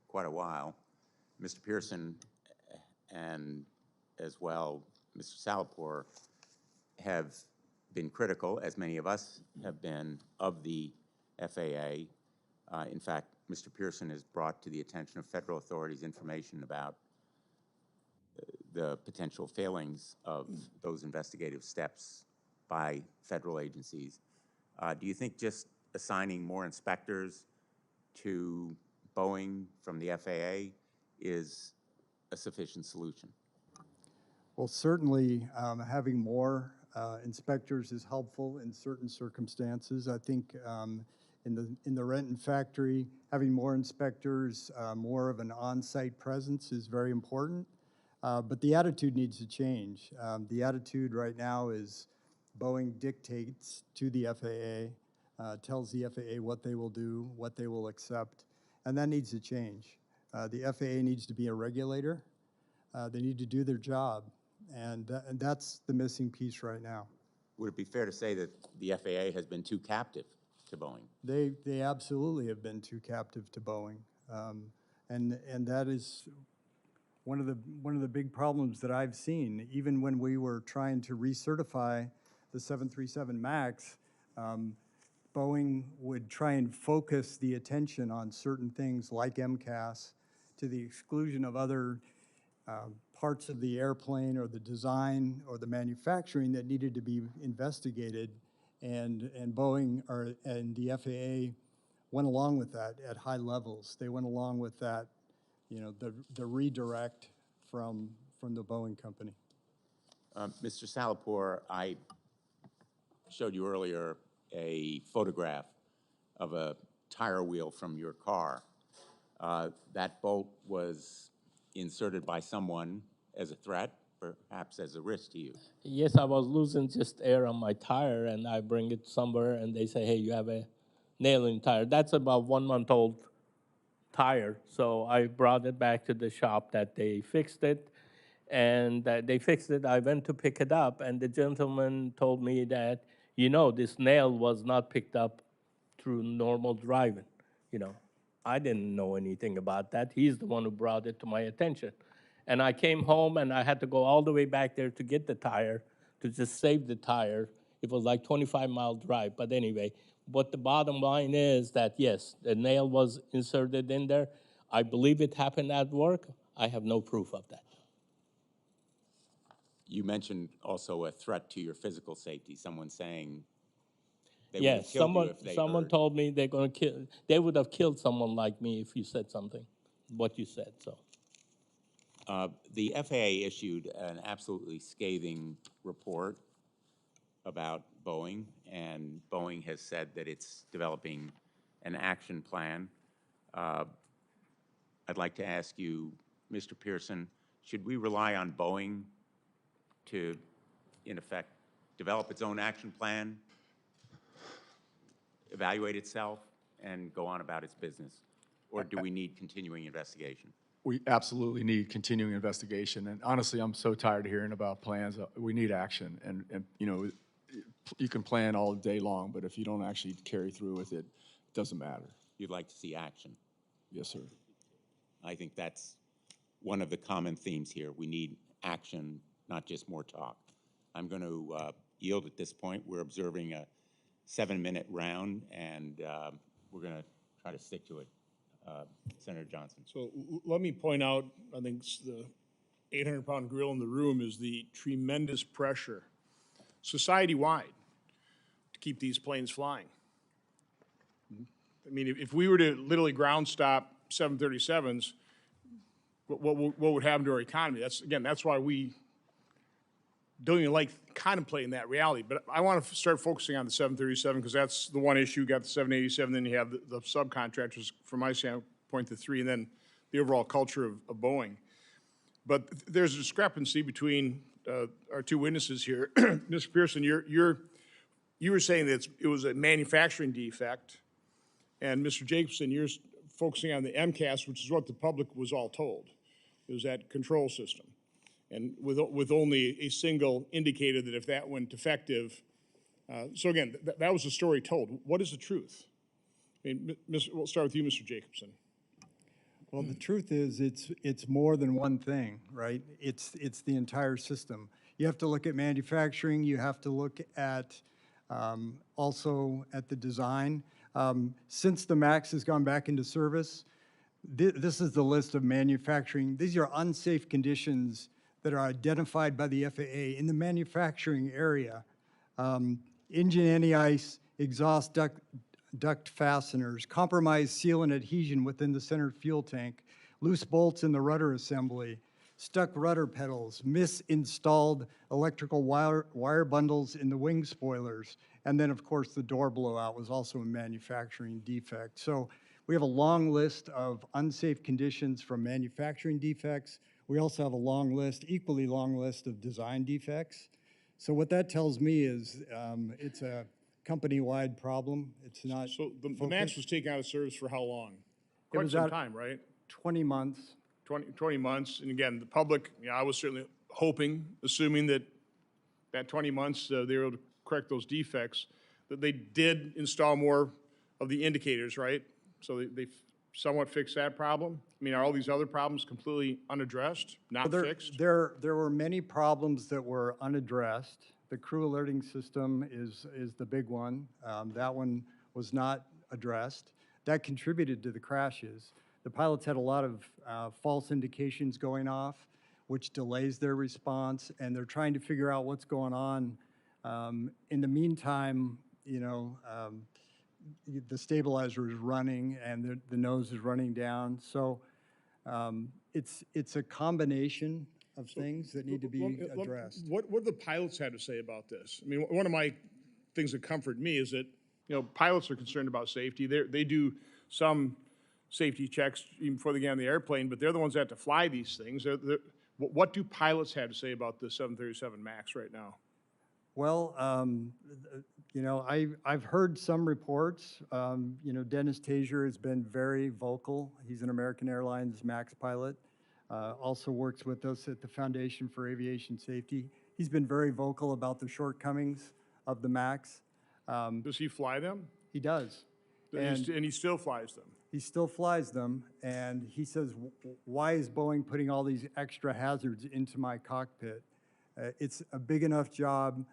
quite a while. Mr. Pearson and as well Mr. Salapur have been critical, as many of us have been, of the FAA. In fact, Mr. Pearson has brought to the attention of federal authorities information about the potential failings of those investigative steps by federal agencies. Do you think just assigning more inspectors to Boeing from the FAA is a sufficient solution? Well, certainly having more inspectors is helpful in certain circumstances. I think in the Renton factory, having more inspectors, more of an on-site presence is very important. But the attitude needs to change. The attitude right now is Boeing dictates to the FAA, tells the FAA what they will do, what they will accept, and that needs to change. The FAA needs to be a regulator. They need to do their job, and that's the missing piece right now. Would it be fair to say that the FAA has been too captive to Boeing? They absolutely have been too captive to Boeing, and that is one of the big problems that I've seen. Even when we were trying to recertify the 737 MAX, Boeing would try and focus the attention on certain things like MCAS to the exclusion of other parts of the airplane or the design or the manufacturing that needed to be investigated. And Boeing and the FAA went along with that at high levels. They went along with that, the redirect from the Boeing company. Mr. Salapur, I showed you earlier a photograph of a tire wheel from your car. That bolt was inserted by someone as a threat, perhaps as a risk to you. Yes, I was losing just air on my tire, and I bring it somewhere, and they say, hey, you have a nail in the tire. That's about 1 month old tire. So I brought it back to the shop that they fixed it, and they fixed it. I went to pick it up, and the gentleman told me that, this nail was not picked up through normal driving. I didn't know anything about that. He's the one who brought it to my attention. And I came home, and I had to go all the way back there to get the tire, to just save the tire. It was like 25-mile drive. But anyway, but the bottom line is that, yes, the nail was inserted in there. I believe it happened at work. I have no proof of that. You mentioned also a threat to your physical safety, someone saying they would have Yes, killed you if they someone heard. told me they would have killed someone like me if you said something, what you said, so. The FAA issued an absolutely scathing report about Boeing, and Boeing has said that it's developing an action plan. I'd like to ask you, Mr. Pearson, should we rely on Boeing to, in effect, develop its own action plan, evaluate itself, and go on about its business? Or do we need continuing investigation? We absolutely need continuing investigation. And honestly, I'm so tired of hearing about plans. We need action. And you can plan all day long, but if you don't actually carry through with it, it doesn't matter. You'd like to see action. Yes, sir. I think that's one of the common themes here. We need action, not just more talk. I'm going to yield at this point. We're observing a 7-minute round, and we're going to try to stick to it. Senator Johnson. So let me point out, I think the 800-pound gorilla in the room is the tremendous pressure society-wide to keep these planes flying. I mean, if we were to literally ground stop 737s, what would happen to our economy? That's why we don't even like contemplating that reality. But I want to start focusing on the 737 because that's the one issue. You got the 787, then you have the subcontractors, from my standpoint, the three, and then the overall culture of Boeing. But there's a discrepancy between our two witnesses here. Mr. Pearson, you were saying that it was a manufacturing defect, and Mr. Jacobson, you're focusing on the MCAS, which is what the public was all told. It was that control system. And with only a single indicator that if that went defective, so again, that was the story told. What is the truth? I mean, we'll start with you, Mr. Jacobson. Well, the truth is it's more than one thing, right? It's the entire system. You have to look at manufacturing. You have to look at also at the design. Since the MAX has gone back into service, this is the list of manufacturing. These are unsafe conditions that are identified by the FAA in the manufacturing area. Engine anti-ice, exhaust duct fasteners, compromised seal and adhesion within the center fuel tank, loose bolts in the rudder assembly, stuck rudder pedals, misinstalled electrical wire bundles in the wing spoilers, and then, of course, the door blowout was also a manufacturing defect. So we have a long list of unsafe conditions from manufacturing defects. We also have a long list, equally long list of design defects. So what that tells me is it's a company-wide problem. It's not. So the MAX was taken out of service for how long? It Quite was some out time, right? 20 months. 20 months. And again, the public, I was certainly hoping, assuming that 20 months they were able to correct those defects, that they did install more of the indicators, right? So they somewhat fixed that problem. I mean, are all these other problems completely unaddressed, not fixed? There were many problems that were unaddressed. The crew alerting system is the big one. That one was not addressed. That contributed to the crashes. The pilots had a lot of false indications going off, which delays their response, and they're trying to figure out what's going on. In the meantime, the stabilizer is running and the nose is running down. So it's a combination of things that need to be addressed. What do the pilots have to say about this? I mean, one of my things that comfort me is that, pilots are concerned about safety. They do some safety checks even before they get on the airplane, but they're the ones that have to fly these things. What do pilots have to say about the 737 MAX right now? Well, I've heard some reports. Dennis Tazier has been very vocal. He's an American Airlines MAX pilot. Also works with us at the Foundation for Aviation Safety. He's been very vocal about the shortcomings of the MAX. Does he fly them? He does. And he still flies them? He still flies them, and he says, why is Boeing putting all these extra hazards into my cockpit? It's a big enough job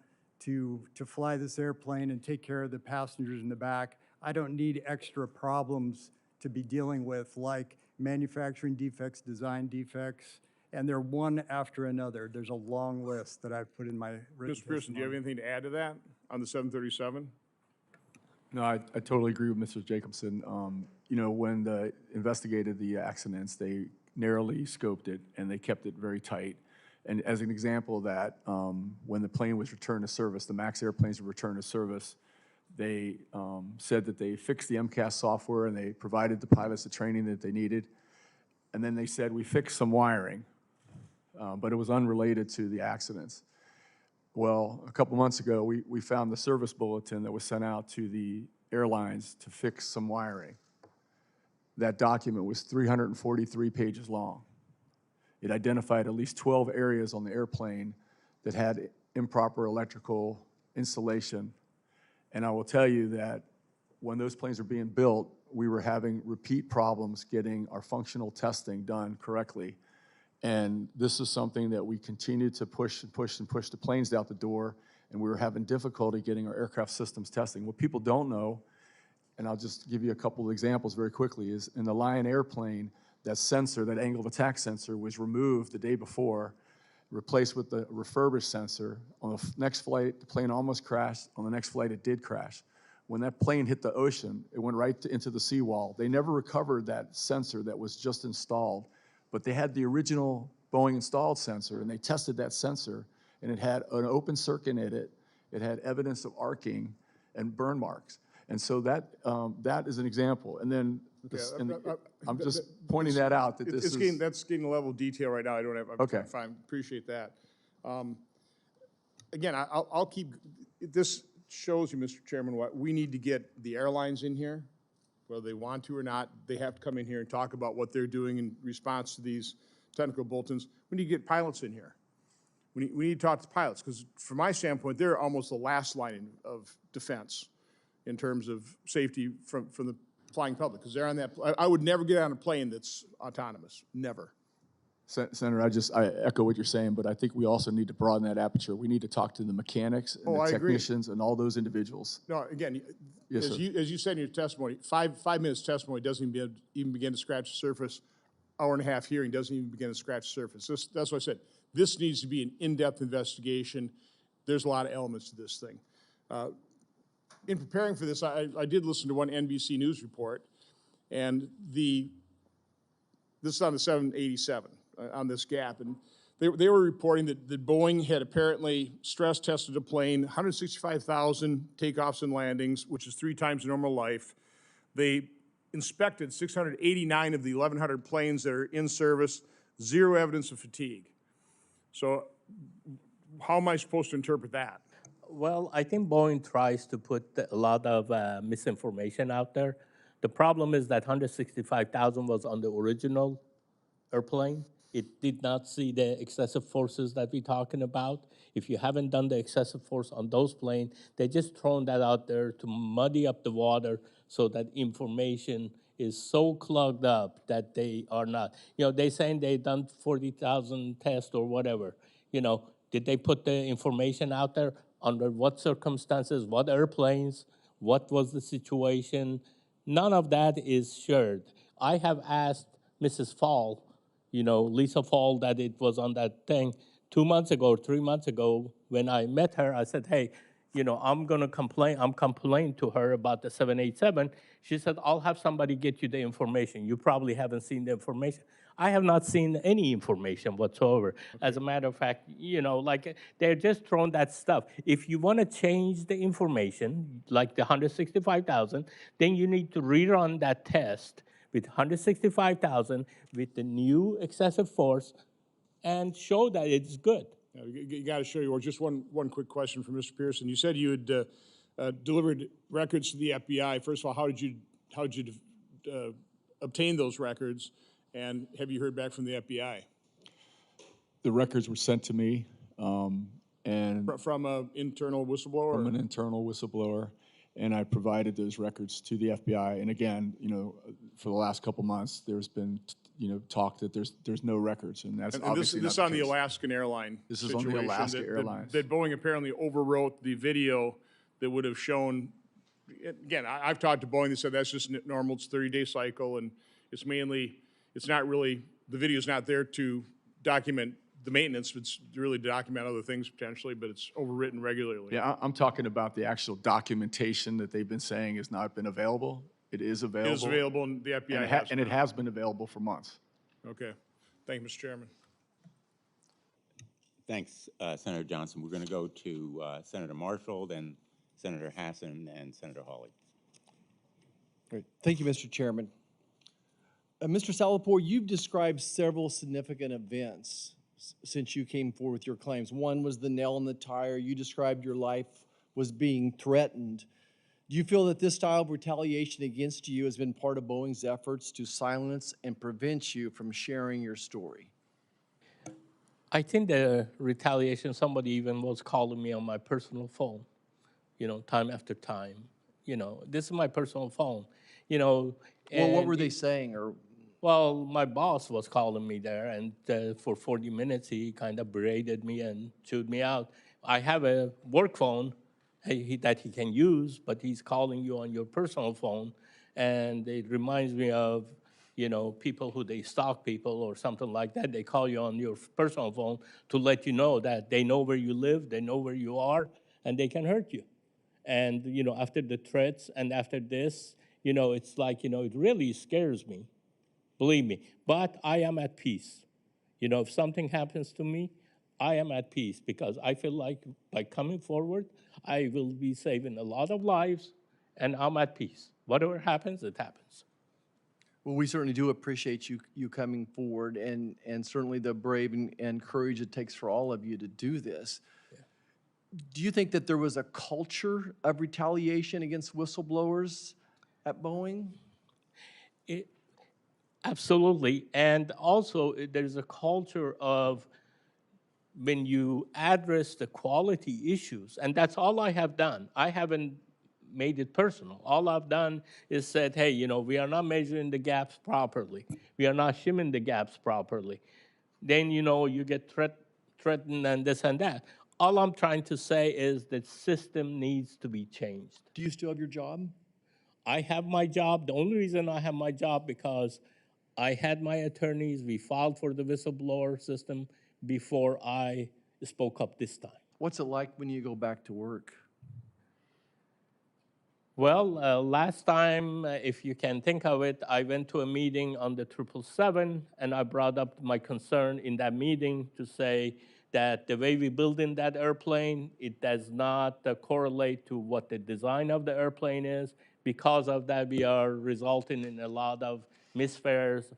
to fly this airplane and take care of the passengers in the back. I don't need extra problems to be dealing with, like manufacturing defects, design defects, and they're one after another. There's a long list that I've put in my written Mr. Pearson, do you have anything to add to that on the 737? No, I totally agree with Mr. Jacobson. When they investigated the accidents, they narrowly scoped it and they kept it very tight. And as an example of that, when the plane was returned to service, the MAX airplanes were returned to service, they said that they fixed the MCAS software and they provided the pilots the training that they needed. And then they said, we fixed some wiring, but it was unrelated to the accidents. Well, a couple months ago, we found the service bulletin that was sent out to the airlines to fix some wiring. That document was 343 pages long. It identified at least 12 areas on the airplane that had improper electrical installation. And I will tell you that when those planes were being built, we were having repeat problems getting our functional testing done correctly. And this is something that we continued to push and push and push the planes out the door, and we were having difficulty getting our aircraft systems testing. What people don't know, and I'll just give you a couple of examples very quickly, is in the Lion airplane, that sensor, that angle of attack sensor, was removed the day before, replaced with the refurbished sensor. On the next flight, the plane almost crashed. On the next flight, it did crash. When that plane hit the ocean, it went right into the seawall. They never recovered that sensor that was just installed, but they had the original Boeing installed sensor, and they tested that sensor, and it had an open circuit in it. It had evidence of arcing and burn marks. And so that is an example. And then I'm just pointing that out. That's getting a level of detail right now. I don't have. Okay. Fine. Appreciate that. Again, I'll keep. This shows you, Mr. Chairman, what we need to get the airlines in here, whether they want to or not. They have to come in here and talk about what they're doing in response to these technical bulletins. We need to get pilots in here. We need to talk to pilots because, from my standpoint, they're almost the last line of defense in terms of safety from the flying public, because they're on that. I would never get on a plane that's autonomous, never. Senator, I echo what you're saying, but I think we also need to broaden that aperture. We need to talk to the mechanics and the technicians and all those individuals. No, again, Yes, as sir. you said in your testimony, 5 minutes testimony doesn't even begin to scratch the surface. Hour and a half hearing doesn't even begin to scratch the surface. That's what I said. This needs to be an in-depth investigation. There's a lot of elements to this thing. In preparing for this, I did listen to one NBC News report, and this is on the 787, on this gap, and they were reporting that Boeing had apparently stress tested a plane, 165,000 takeoffs and landings, which is 3 times normal life. They inspected 689 of the 1,100 planes that are in service, 0 evidence of fatigue. So how am I supposed to interpret that? Well, I think Boeing tries to put a lot of misinformation out there. The problem is that 165,000 was on the original airplane. It did not see the excessive forces that we're talking about. If you haven't done the excessive force on those planes, they just thrown that out there to muddy up the water so that information is so clogged up that they are not. They're saying they done 40,000 tests or whatever. Did they put the information out there? Under what circumstances, what airplanes, what was the situation. None of that is shared. I have asked Mrs. Fall, Lisa Fall, that it was on that thing 2 months ago or 3 months ago. When I met her, I said, hey, I'm going to complain. I'm complaining to her about the 787. She said, I'll have somebody get you the information. You probably haven't seen the information. I have not seen any information whatsoever. As a matter of fact, like they're just throwing that stuff. If you want to change the information, like the 165,000, then you need to rerun that test with 165,000 with the new excessive force and show that it's good. You got to show you, or just one quick question for Mr. Pearson. You said you had delivered records to the FBI. First of all, how did you obtain those records, and have you heard back from the FBI? The records were sent to me, and From an internal whistleblower? from an internal whistleblower, and I provided those records to the FBI. And again, for the last couple months, there's been talk that there's no records, and that's obviously this not on the case. Alaskan airline. This is on the situation Alaska that, Airlines. That Boeing apparently overwrote the video that would have shown. Again, I've talked to Boeing. They said that's just normal. It's 30-day cycle, and it's not really, the video's not there to document the maintenance. It's really to document other things potentially, but it's overwritten regularly. Yeah, I'm talking about the actual documentation that they've been saying has not been available. It is available. It is available, and the FBI and it has been available for months. Okay. Thank you, Mr. Chairman. Thanks, Senator Johnson. We're going to go to Senator Marshall, then Senator Hassan, and Senator Hawley. Great. Thank you, Mr. Chairman. Mr. Salapore, you've described several significant events since you came forward with your claims. One was the nail in the tire. You described your life was being threatened. Do you feel that this style of retaliation against you has been part of Boeing's efforts to silence and prevent you from sharing your story? I think the retaliation, somebody even was calling me on my personal phone, time after time. This is my personal phone, Well, what and were they saying? Well, my boss was calling me there, and for 40 minutes, he kind of berated me and chewed me out. I have a work phone that he can use, but he's calling you on your personal phone, and it reminds me of, people who they stalk people or something like that. They call you on your personal phone to let you know that they know where you live, they know where you are, and they can hurt you. And, after the threats and after this, it's like, it really scares me. Believe me, but I am at peace. If something happens to me, I am at peace because I feel like by coming forward, I will be saving a lot of lives, and I'm at peace. Whatever happens, it happens. Well, we certainly do appreciate you coming forward and certainly the brave and courage it takes for all of you to do this. Yeah. Do you think that there was a culture of retaliation against whistleblowers at Boeing? Absolutely. And also, there's a culture of when you address the quality issues, and that's all I have done. I haven't made it personal. All I've done is said, hey, we are not measuring the gaps properly. We are not shimming the gaps properly. Then, you get threatened and this and that. All I'm trying to say is that system needs to be changed. Do you still have your job? I have my job. The only reason I have my job because I had my attorneys. We filed for the whistleblower system before I spoke up this time. What's it like when you go back to work? Well, last time, if you can think of it, I went to a meeting on the 777, and I brought up my concern in that meeting to say that the way we build in that airplane, it does not correlate to what the design of the airplane is. Because of that, we are resulting in a lot of misfares,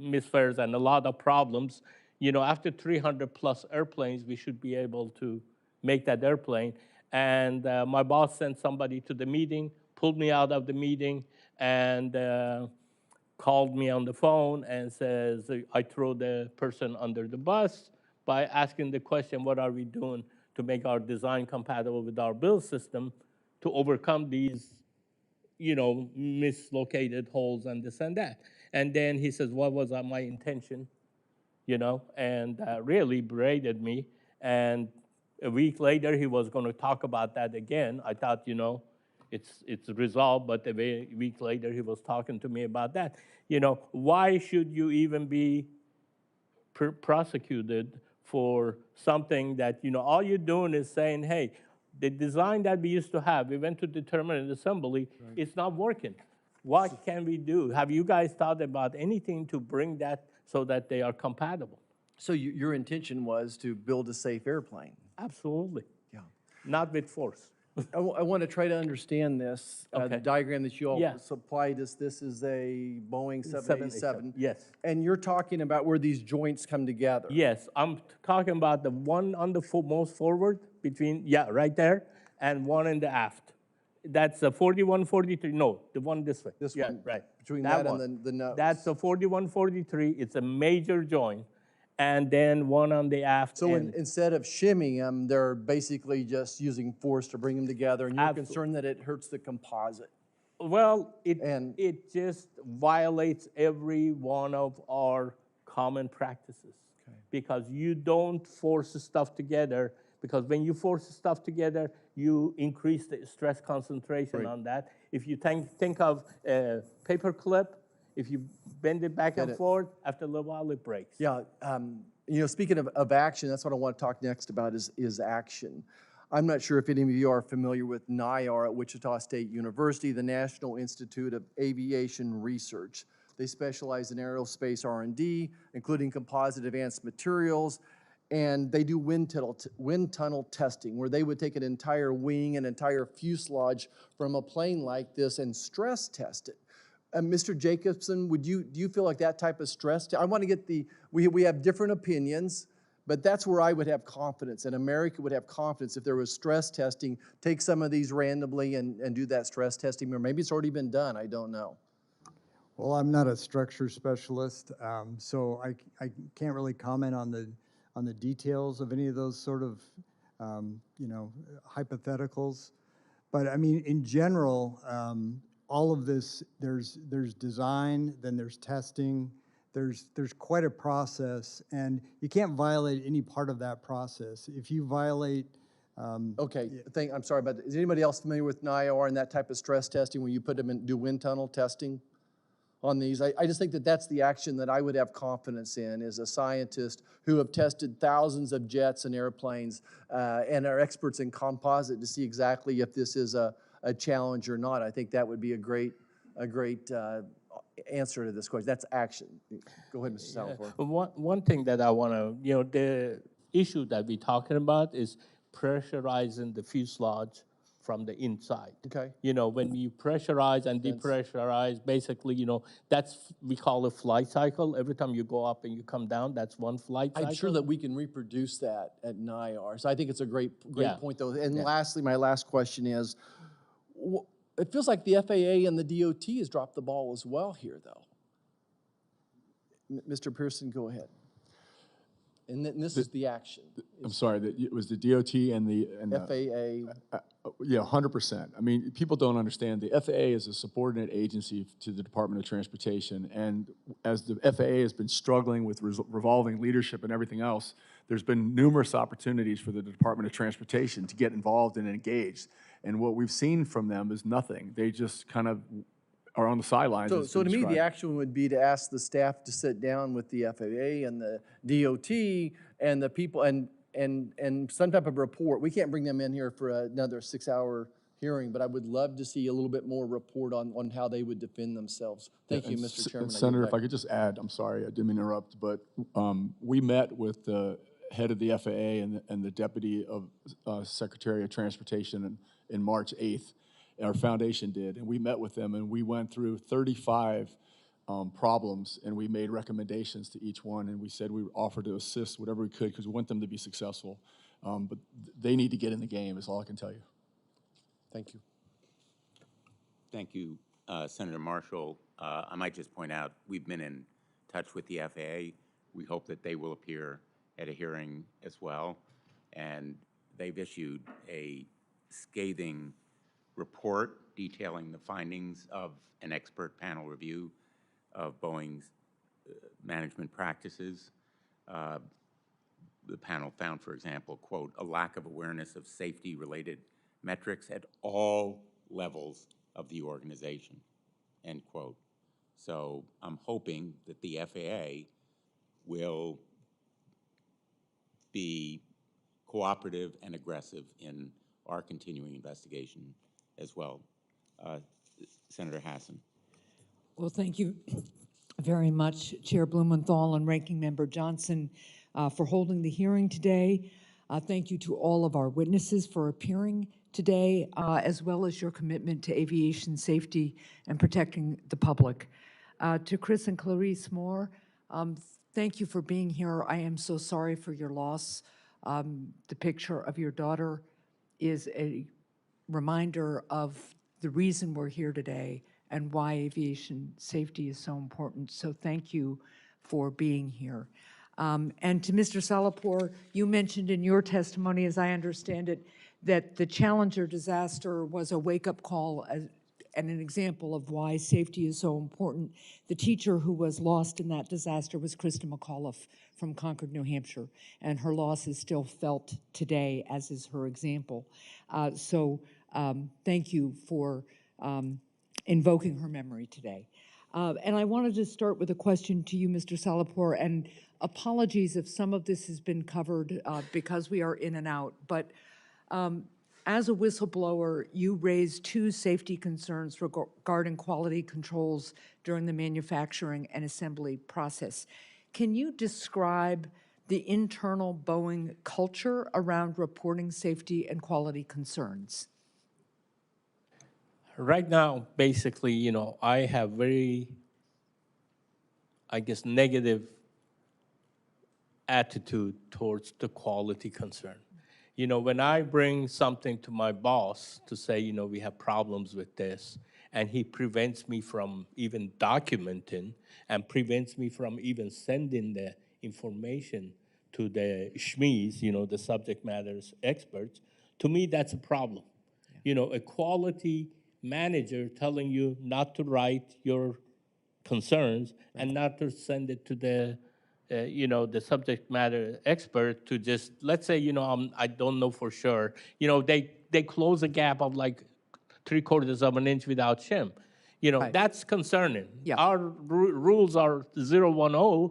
misfares and a lot of problems. After 300 plus airplanes, we should be able to make that airplane. And my boss sent somebody to the meeting, pulled me out of the meeting, and called me on the phone and says, I throw the person under the bus by asking the question, what are we doing to make our design compatible with our build system to overcome these, mislocated holes and this and that. And then he says, what was my intention, and really berated me. And A week later, he was going to talk about that again. I thought, it's resolved, but a week later, he was talking to me about that. Why should you even be prosecuted for something that, all you're doing is saying, hey, the design that we used to have, we went to determinant assembly, it's not working. What can we do? Have you guys thought about anything to bring that so that they are compatible? So your intention was to build a safe airplane? Absolutely. Yeah. Not with force. I want to try to understand this. The Okay. diagram that you all Yeah. supplied us, this is a Boeing 787. Yes. And you're talking about where these joints come together. Yes, I'm talking about the one on the most forward between, right there, and one in the aft. That's a 4143, no, the one this way. This Yeah, one, right. between that and one. the nose. That's a 4143, it's a major joint, and then one on the aft. So end. instead of shimming them, they're basically just using force to bring them together, and you're concerned that it hurts the composite. Well, And- it just violates every one of our common practices. Because you don't force stuff together, because when you force stuff together, you increase the stress concentration on that. If you think of a paper clip, if you bend it back and forth, after a little while it breaks. Yeah, speaking of action, that's what I want to talk next about is action. I'm not sure if any of you are familiar with NIAR at Wichita State University, the National Institute of Aviation Research. They specialize in aerospace R&D, including composite advanced materials, and they do wind tunnel testing, where they would take an entire wing, an entire fuselage from a plane like this and stress test it. Mr. Jacobson, do you feel like that type of stress? I want to get we have different opinions, but that's where I would have confidence, and America would have confidence if there was stress testing, take some of these randomly and do that stress testing, or maybe it's already been done, I don't know. Well, I'm not a structure specialist, so I can't really comment on the details of any of those sort of, hypotheticals. But I mean, in general, all of this, there's design, then there's testing, there's quite a process, and you can't violate any part of that process. If you violate, Okay, I'm sorry about that. Is anybody else familiar with NIAR and that type of stress testing where you put them in, do wind tunnel testing on these? I just think that that's the action that I would have confidence in as a scientist who have tested thousands of jets and airplanes and are experts in composite to see exactly if this is a challenge or not. I think that would be a great answer to this question. That's action. Go ahead, Mr. Salvatore. One thing that I want to, the issue that we're talking about is pressurizing the fuselage from the inside. Okay. When you pressurize and depressurize, basically, we call a flight cycle. Every time you go up and you come down, that's one flight cycle. I'm sure that we can reproduce that at NIAR. So I think it's a great point, though. And Yeah. lastly, my last question is, it feels like the FAA and the DOT has dropped the ball as well here, though. Mr. Pearson, go ahead. And this is the action. I'm sorry, it was the DOT and the FAA. Yeah, 100%. I mean, people don't understand. The FAA is a subordinate agency to the Department of Transportation, and as the FAA has been struggling with revolving leadership and everything else, there's been numerous opportunities for the Department of Transportation to get involved and engaged. And what we've seen from them is nothing. They just kind of are on the sidelines. So to me, the action would be to ask the staff to sit down with the FAA and the DOT and the people and some type of report. We can't bring them in here for another 6-hour hearing, but I would love to see a little bit more report on how they would defend themselves. Thank you, Mr. Chairman. Senator, if I could just add, I'm sorry, I didn't mean to interrupt, but we met with the head of the FAA and the Deputy of Secretary of Transportation in March 8th. Our foundation did, and we met with them, and we went through 35 problems, and we made recommendations to each one, and we said we would offer to assist whatever we could because we want them to be successful. But they need to get in the game, is all I can tell you. Thank you. Thank you, Senator Marshall. I might just point out, we've been in touch with the FAA. We hope that they will appear at a hearing as well, and they've issued a scathing report detailing the findings of an expert panel review of Boeing's management practices. the panel found, for example, quote, a lack of awareness of safety-related metrics at all levels of the organization, end quote. So I'm hoping that the FAA will be cooperative and aggressive in our continuing investigation as well. Senator Hassan. Well, thank you very much, Chair Blumenthal and Ranking Member Johnson, for holding the hearing today. Thank you to all of our witnesses for appearing today, as well as your commitment to aviation safety and protecting the public. To Chris and Clarice Moore, thank you for being here. I am so sorry for your loss. The picture of your daughter is a reminder of the reason we're here today and why aviation safety is so important. So thank you for being here. And to Mr. Salahpour, you mentioned in your testimony, as I understand it, that the Challenger disaster was a wake-up call and an example of why safety is so important. The teacher who was lost in that disaster was Krista McAuliffe from Concord, New Hampshire, and her loss is still felt today, as is her example. Thank you for invoking her memory today. And I wanted to start with a question to you, Mr. Salahpour, and apologies if some of this has been covered because we are in and out, but as a whistleblower, you raised two safety concerns regarding quality controls during the manufacturing and assembly process. Can you describe the internal Boeing culture around reporting safety and quality concerns? Right now, basically, I have very, negative attitude towards the quality concern. When I bring something to my boss to say, we have problems with this, and he prevents me from even documenting and prevents me from even sending the information to the SMEs, the subject matter experts, to me, that's a problem. A quality manager telling you not to write your concerns and not to send it to the the subject matter expert to just, let's say, I don't know for sure, they close a gap of like 3/4 of an inch without shim. Right. That's concerning. Yeah. Our rules are 010.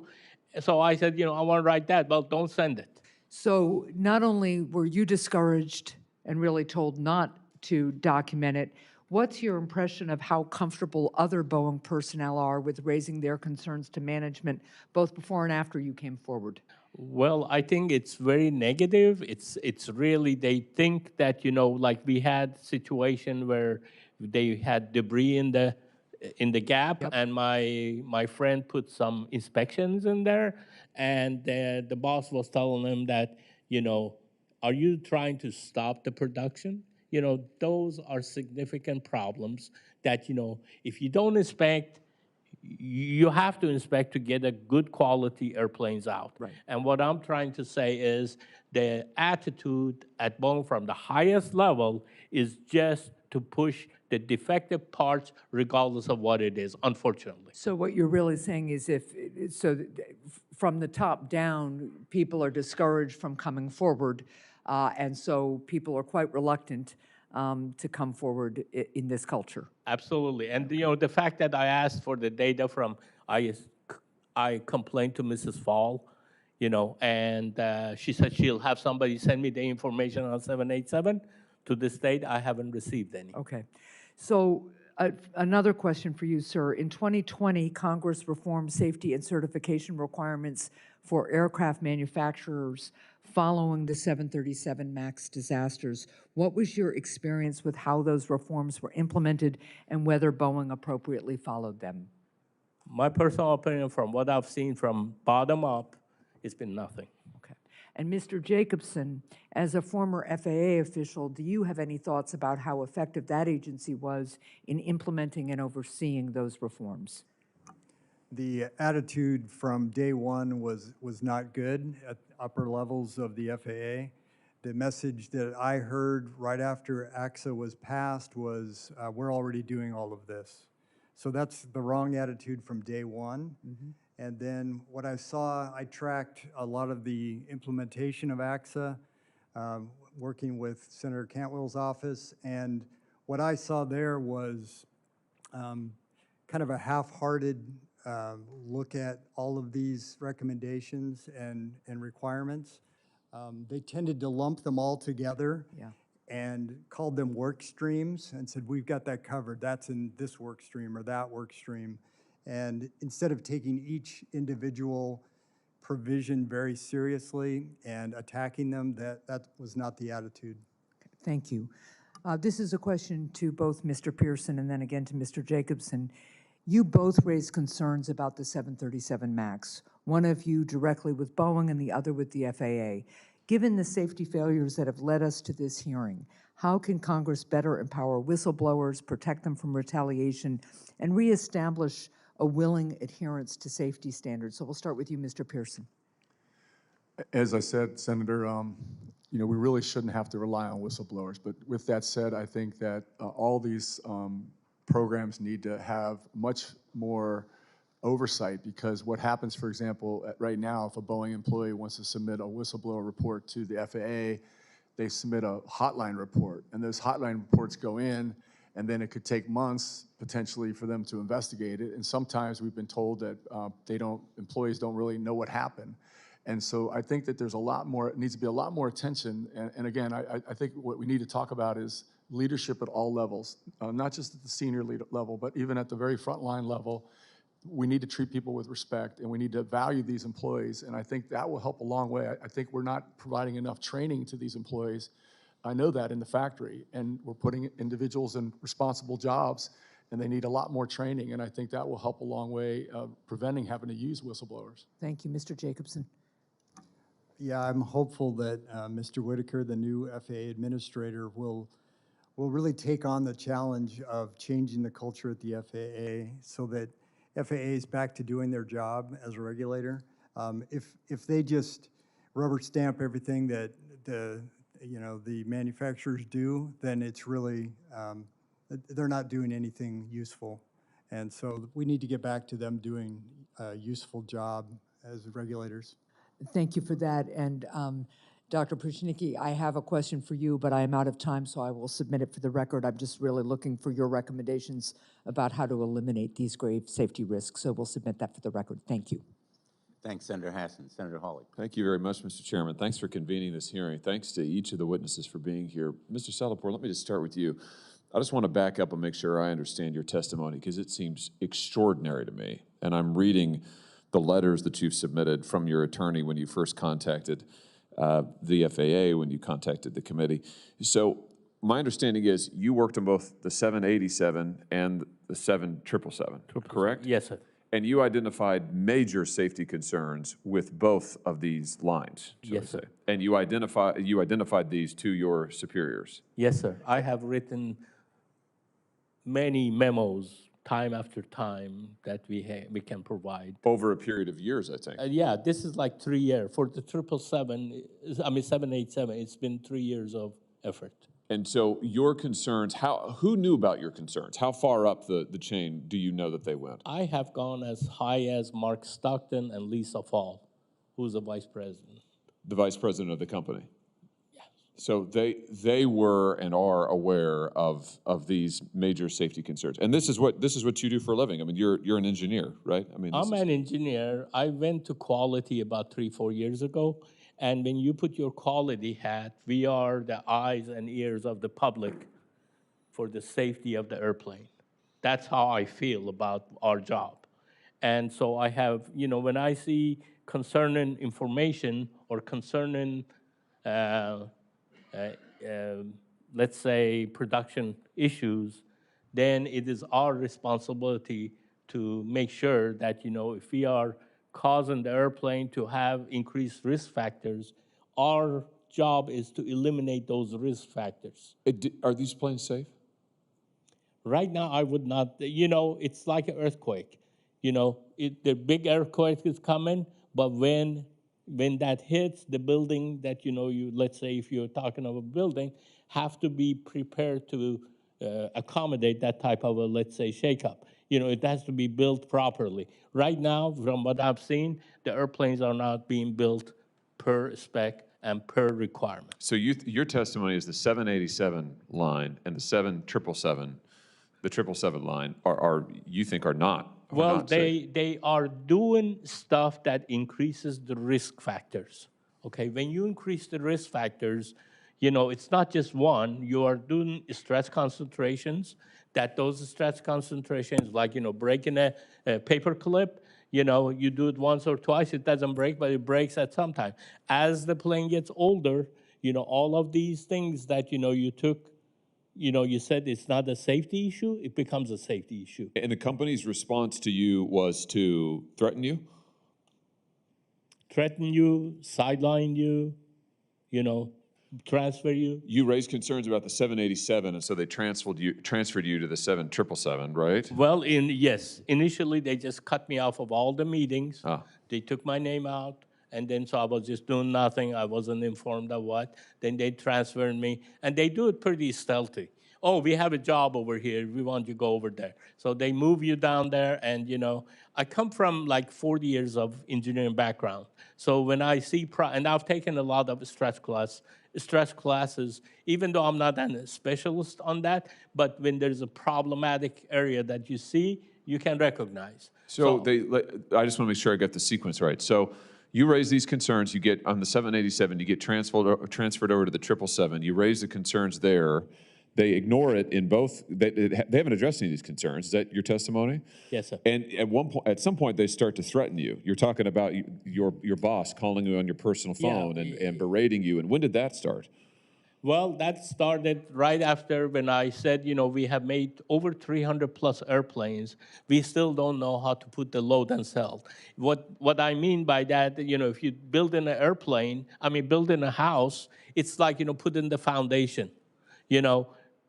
So I said, I want to write that. Well, don't send it. So not only were you discouraged and really told not to document it, what's your impression of how comfortable other Boeing personnel are with raising their concerns to management, both before and after you came forward? Well, I think it's very negative. It's really, they think that, like we had situation where they had debris in the gap, Yep. and my friend put some inspections in there, and the boss was telling him that, are you trying to stop the production? Those are significant problems that, if you don't inspect, you have to inspect to get a good quality airplanes out. Right. And what I'm trying to say is the attitude at Boeing from the highest level is just to push the defective parts regardless of what it is, unfortunately. So what you're really saying is from the top down, people are discouraged from coming forward, and so people are quite reluctant to come forward in this culture. Absolutely. And the fact that I asked for the data from, I complained to Mrs. Fall, and she said she'll have somebody send me the information on 787. To this date, I haven't received any. Okay. So another question for you, sir. In 2020, Congress reformed safety and certification requirements for aircraft manufacturers following the 737 MAX disasters. What was your experience with how those reforms were implemented and whether Boeing appropriately followed them? My personal opinion, from what I've seen from bottom up, it's been nothing. Okay. And Mr. Jacobson, as a former FAA official, do you have any thoughts about how effective that agency was in implementing and overseeing those reforms? The attitude from day one was not good at upper levels of the FAA. The message that I heard right after AXA was passed was, we're already doing all of this. So that's the wrong attitude from day one. And then what I saw, I tracked a lot of the implementation of AXA, working with Senator Cantwell's office. And what I saw there was kind of a half-hearted look at all of these recommendations and requirements. They tended to lump them all together and called them work streams and said, we've got that covered. That's in this work stream or that work stream. And instead of taking each individual provision very seriously and attacking them, that was not the attitude. Thank you. This is a question to both Mr. Pearson and then again to Mr. Jacobson. You both raised concerns about the 737 MAX, one of you directly with Boeing and the other with the FAA. Given the safety failures that have led us to this hearing, how can Congress better empower whistleblowers, protect them from retaliation, and reestablish a willing adherence to safety standards? So we'll start with you, Mr. Pearson. As I said, Senator, you know, we really shouldn't have to rely on whistleblowers. But with that said, I think that all these programs need to have much more oversight, because what happens, for example, right now, if a Boeing employee wants to submit a whistleblower report to the FAA, they submit a hotline report, and those hotline reports go in, and then it could take months potentially for them to investigate it. And sometimes we've been told that employees don't really know what happened. And so I think that there's a lot more, it needs to be a lot more attention. And again, I think what we need to talk about is leadership at all levels, not just at the senior level, but even at the very frontline level. We need to treat people with respect, and we need to value these employees. And I think that will help a long way. I think we're not providing enough training to these employees. I know that in the factory, and we're putting individuals in responsible jobs, and they need a lot more training. And I think that will help a long way of preventing having to use whistleblowers. Thank you, Mr. Jacobson. Yeah, I'm hopeful that Mr. Whitaker, the new FAA administrator, will really take on the challenge of changing the culture at the FAA so that FAA is back to doing their job as a regulator. If they just rubber stamp everything that the manufacturers do, then it's really they're not doing anything useful. And so we need to get back to them doing a useful job as regulators. Thank you for that. And Dr. Pruchnicki, I have a question for you, but I am out of time, so I will submit it for the record. I'm just really looking for your recommendations about how to eliminate these grave safety risks. So we'll submit that for the record. Thank you. Thanks, Senator Hassan. Senator Hawley. Thank you very much, Mr. Chairman. Thanks for convening this hearing. Thanks to each of the witnesses for being here. Mr. Salapore, let me just start with you. I just want to back up and make sure I understand your testimony, because it seems extraordinary to me. And I'm reading the letters that you've submitted from your attorney when you first contacted the FAA, when you contacted the committee. So my understanding is you worked on both the 787 and the 7777, correct? Yes, sir. And you identified major safety concerns with both of these lines, shall we Yes, say? sir. And you identified these to your superiors. Yes, sir. I have written many memos time after time that we can provide. Over a period of years, I think. Yeah, this is like 3 years. For the 787, it's been 3 years of effort. And so your concerns, who knew about your concerns? How far up the chain do you know that they went? I have gone as high as Mark Stockton and Lisa Fall, who's the vice president. The vice president of the company? Yes. So they were and are aware of these major safety concerns. And this is what you do for a living. I mean, you're an engineer, right? I mean, I'm an engineer. I went to quality about 3-4 years ago. And when you put your quality hat, we are the eyes and ears of the public for the safety of the airplane. That's how I feel about our job. And so I have, when I see concerning information or concerning, let's say, production issues, then it is our responsibility to make sure that, if we are causing the airplane to have increased risk factors, our job is to eliminate those risk factors. Are these planes safe? Right now, I would not, it's like an earthquake. The big earthquake is coming, but when that hits the building that, let's say if you're talking of a building, have to be prepared to accommodate that type of a, let's say, shakeup. It has to be built properly. Right now, from what I've seen, the airplanes are not being built per spec and per requirement. So your testimony is the 787 line and the 777, the 777 line are you think are not Well, not safe. they are doing stuff that increases the risk factors. Okay, when you increase the risk factors, it's not just one. You are doing stress concentrations. That those stress concentrations, like breaking a paper clip, you do it once or twice, it doesn't break, but it breaks at some time. As the plane gets older, all of these things that you took. You said it's not a safety issue, it becomes a safety issue. And the company's response to you was to threaten you? Threaten you, sideline you, transfer you. You raised concerns about the 787, and so they transferred you to the 777, right? Well, yes, initially they just cut me off of all the meetings. Ah. They took my name out, and then so I was just doing nothing. I wasn't informed of what. Then they transferred me, and they do it pretty stealthy. Oh, we have a job over here. We want you to go over there. So they move you down there, and I come from like 40 years of engineering background. So when I see, and I've taken a lot of stress classes, even though I'm not a specialist on that, but when there's a problematic area that you see, you can recognize. So I just want to make sure I got the sequence right. So you raise these concerns, you get on the 787, you get transferred over to the 777, you raise the concerns there. They ignore it in both. They haven't addressed any of these concerns. Is that your testimony? Yes, sir. And at some point, they start to threaten you. You're talking about your boss calling you on your personal phone and berating you. And when did that start? Well, that started right after when I said, we have made over 300 plus airplanes. We still don't know how to put the load and sell. What I mean by that, if you build in an airplane, build in a house, it's like, put in the foundation.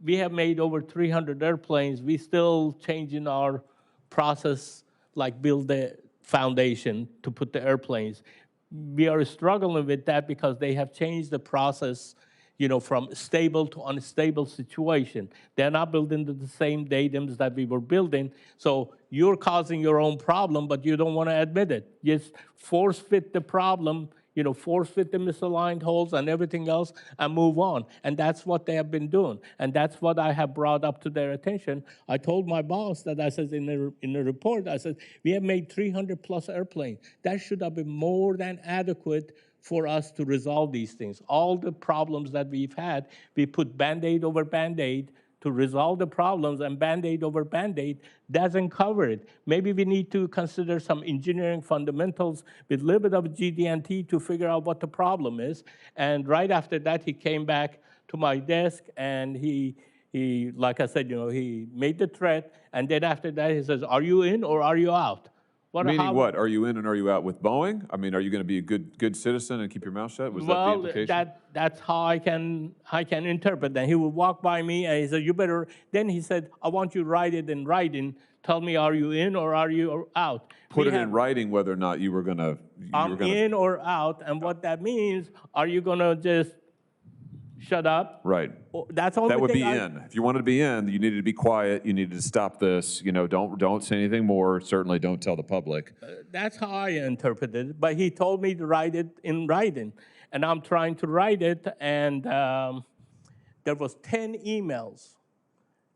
We have made over 300 airplanes. We still changing our process, like build the foundation to put the airplanes. We are struggling with that because they have changed the process, from stable to unstable situation. They're not building the same datums that we were building. So you're causing your own problem, but you don't want to admit it. Just force fit the problem, force fit the misaligned holes and everything else and move on. And that's what they have been doing. And that's what I have brought up to their attention. I told my boss that I said in the report, I said, we have made 300 plus airplanes. That should have been more than adequate for us to resolve these things. All the problems that we've had, we put Band-Aid over Band-Aid to resolve the problems, and Band-Aid over Band-Aid doesn't cover it. Maybe we need to consider some engineering fundamentals with a little bit of GD&T to figure out what the problem is. And right after that, he came back to my desk, and he like I said, he made the threat, and then after that, he says, are you in or are you out? Meaning what? Are you in and are you out with Boeing? Are you going to be a good citizen and keep your mouth shut? Was that the implication? That's how I can interpret that. He would walk by me and he said, you better, then he said, I want you to write it in writing. Tell me, are you in or are you out? Put it in writing whether or not you were going to. I'm in or out, and what that means, are you going to just shut up? Right. That's the only that would thing be in. If you wanted to be in, you needed to be quiet. You needed to stop this. Don't say anything more. Certainly, don't tell the public. That's how I interpreted it. But he told me to write it in writing, and I'm trying to write it. And there was 10 emails,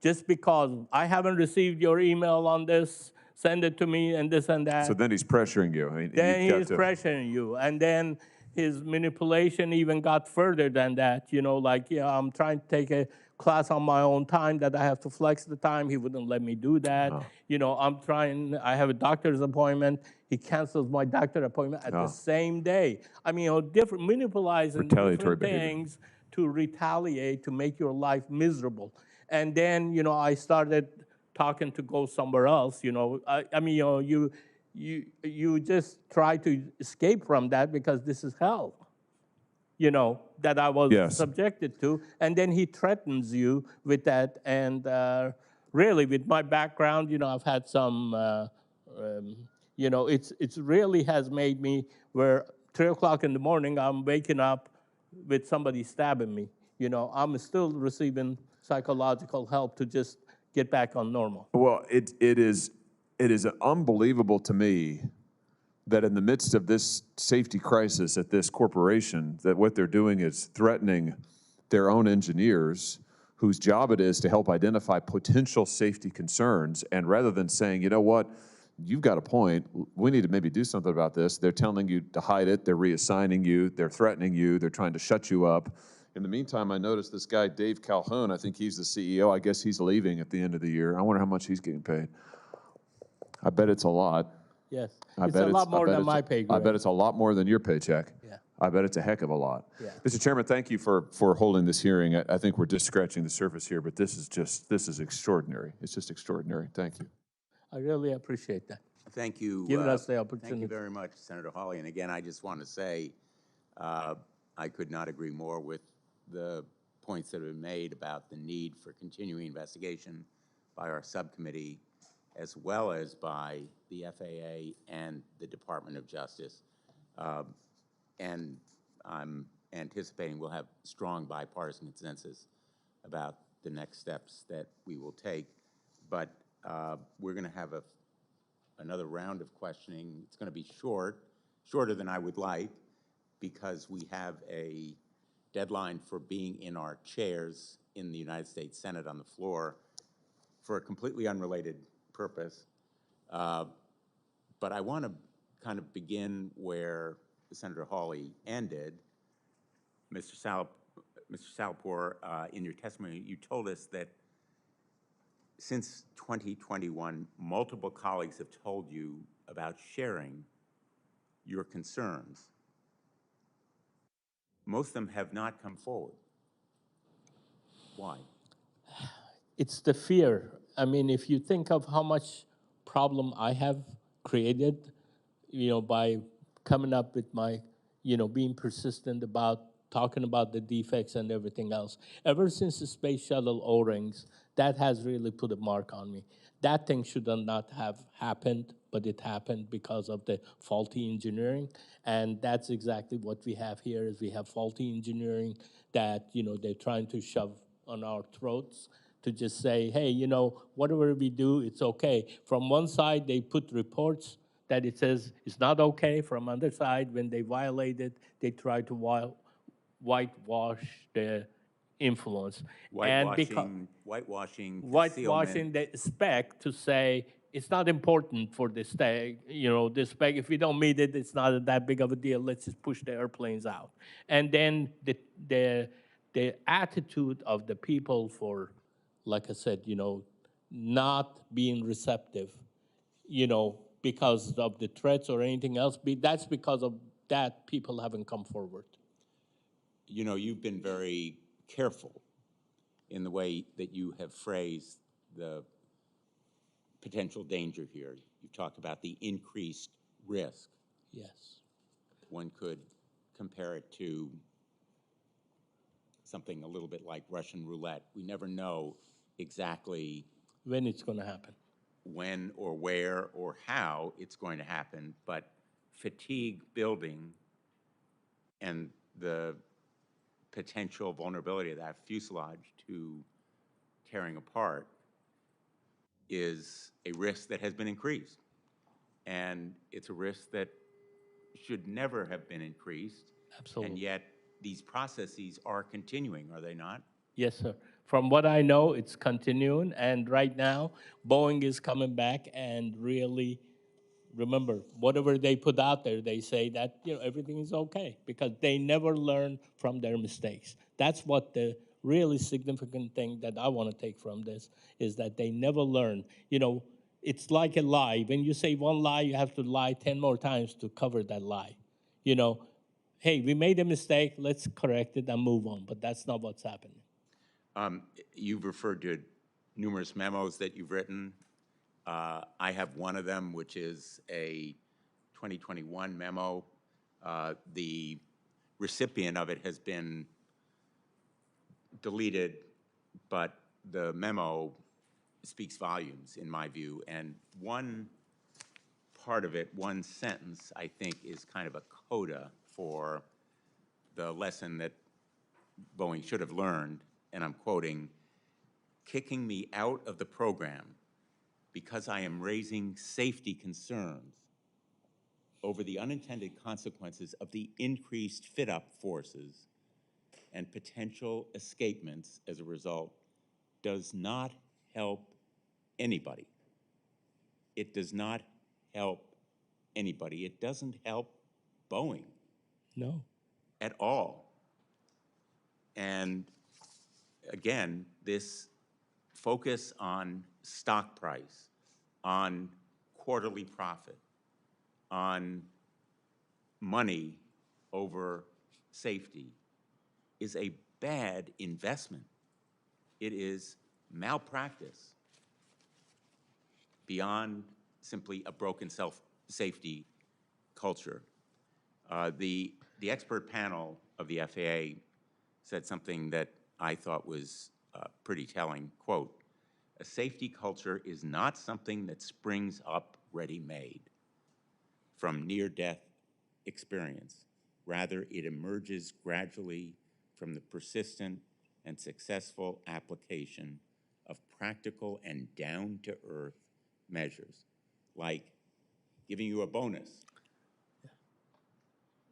just because I haven't received your email on this. Send it to me, and this and that. So then he's pressuring you. Then he's pressuring you, and then his manipulation even got further than that. I'm trying to take a class on my own time that I have to flex the time. He wouldn't let me do that. Oh. I have a doctor's appointment. He cancels my doctor appointment at the same day. Different manipulating different things to retaliate, to make your life miserable. And then, I started talking to go somewhere else. You just try to escape from that because this is hell, that I was subjected to. And then he threatens you with that. And really, with my background, I've had some, it's really has made me where 3 o'clock in the morning, I'm waking up with somebody stabbing me. I'm still receiving psychological help to just get back on normal. Well, it is unbelievable to me that in the midst of this safety crisis at this corporation, that what they're doing is threatening their own engineers whose job it is to help identify potential safety concerns. And rather than saying, you know what, you've got a point, we need to maybe do something about this, they're telling you to hide it, they're reassigning you, they're threatening you, they're trying to shut you up. In the meantime, I noticed this guy, Dave Calhoun, I think he's the CEO, I guess he's leaving at the end of the year. I wonder how much he's getting paid. I bet it's a lot. Yes, I it's bet a lot more than it's- my pay I grade. bet it's a lot more than your paycheck. Yeah. I bet it's a heck of a lot. Yeah. Mr. Chairman, thank you for holding this hearing. I think we're just scratching the surface here, but this is extraordinary. It's just extraordinary. Thank you. I really appreciate that. Thank you. Giving us the Thank opportunity. you very much, Senator Hawley. And again, I just want to say I could not agree more with the points that have been made about the need for continuing investigation by our subcommittee, as well as by the FAA and the Department of Justice. And I'm anticipating we'll have strong bipartisan consensus about the next steps that we will take. But we're going to have another round of questioning. It's going to be shorter than I would like, because we have a deadline for being in our chairs in the United States Senate on the floor for a completely unrelated purpose. But I want to kind of begin where Senator Hawley ended. Mr. Salpour, in your testimony, you told us that since 2021, multiple colleagues have told you about sharing your concerns. Most of them have not come forward. Why? It's the fear. I mean, if you think of how much problem I have created, by coming up with my, being persistent about talking about the defects and everything else. Ever since the space shuttle O-rings, that has really put a mark on me. That thing should not have happened, but it happened because of the faulty engineering. And that's exactly what we have here, is we have faulty engineering that, they're trying to shove on our throats to just say, hey, whatever we do, it's okay. From one side, they put reports that it says it's not okay. From other side, when they violate it, they try to whitewash the influence. Whitewashing Whitewashing the spec to say it's not important for this this spec. If we don't meet it, it's not that big of a deal. Let's just push the airplanes out. And then the attitude of the people for, like I said, not being receptive, because of the threats or anything else. That's because of that people haven't come forward. You've been very careful in the way that you have phrased the potential danger here. You've talked about the increased risk. Yes. One could compare it to something a little bit like Russian roulette. We never know exactly when it's going to happen, when or where or how it's going to happen, but fatigue building and the potential vulnerability of that fuselage to tearing apart is a risk that has been increased. And it's a risk that should never have been increased. Absolutely. And yet these processes are continuing, are they not? Yes, sir. From what I know, it's continuing. And right now, Boeing is coming back and really, remember, whatever they put out there, they say that everything is okay, because they never learn from their mistakes. That's what the really significant thing that I want to take from this is that they never learn. It's like a lie. When you say one lie, you have to lie 10 more times to cover that lie. Hey, we made a mistake, let's correct it and move on. But that's not what's happening. You've referred to numerous memos that you've written. I have one of them, which is a 2021 memo. The recipient of it has been deleted, but the memo speaks volumes, in my view. And one part of it, one sentence, I think, is kind of a coda for the lesson that Boeing should have learned. And I'm quoting, kicking me out of the program because I am raising safety concerns over the unintended consequences of the increased fit-up forces and potential escapements as a result does not help anybody. It does not help anybody. It doesn't help Boeing No. at all. And again, this focus on stock price, on quarterly profit, on money over safety is a bad investment. It is malpractice beyond simply a broken safety culture. The expert panel of the FAA said something that I thought was pretty telling, quote, "A safety culture is not something that springs up ready-made from near-death experience. Rather, it emerges gradually from the persistent and successful application of practical and down-to-earth measures, like giving you a bonus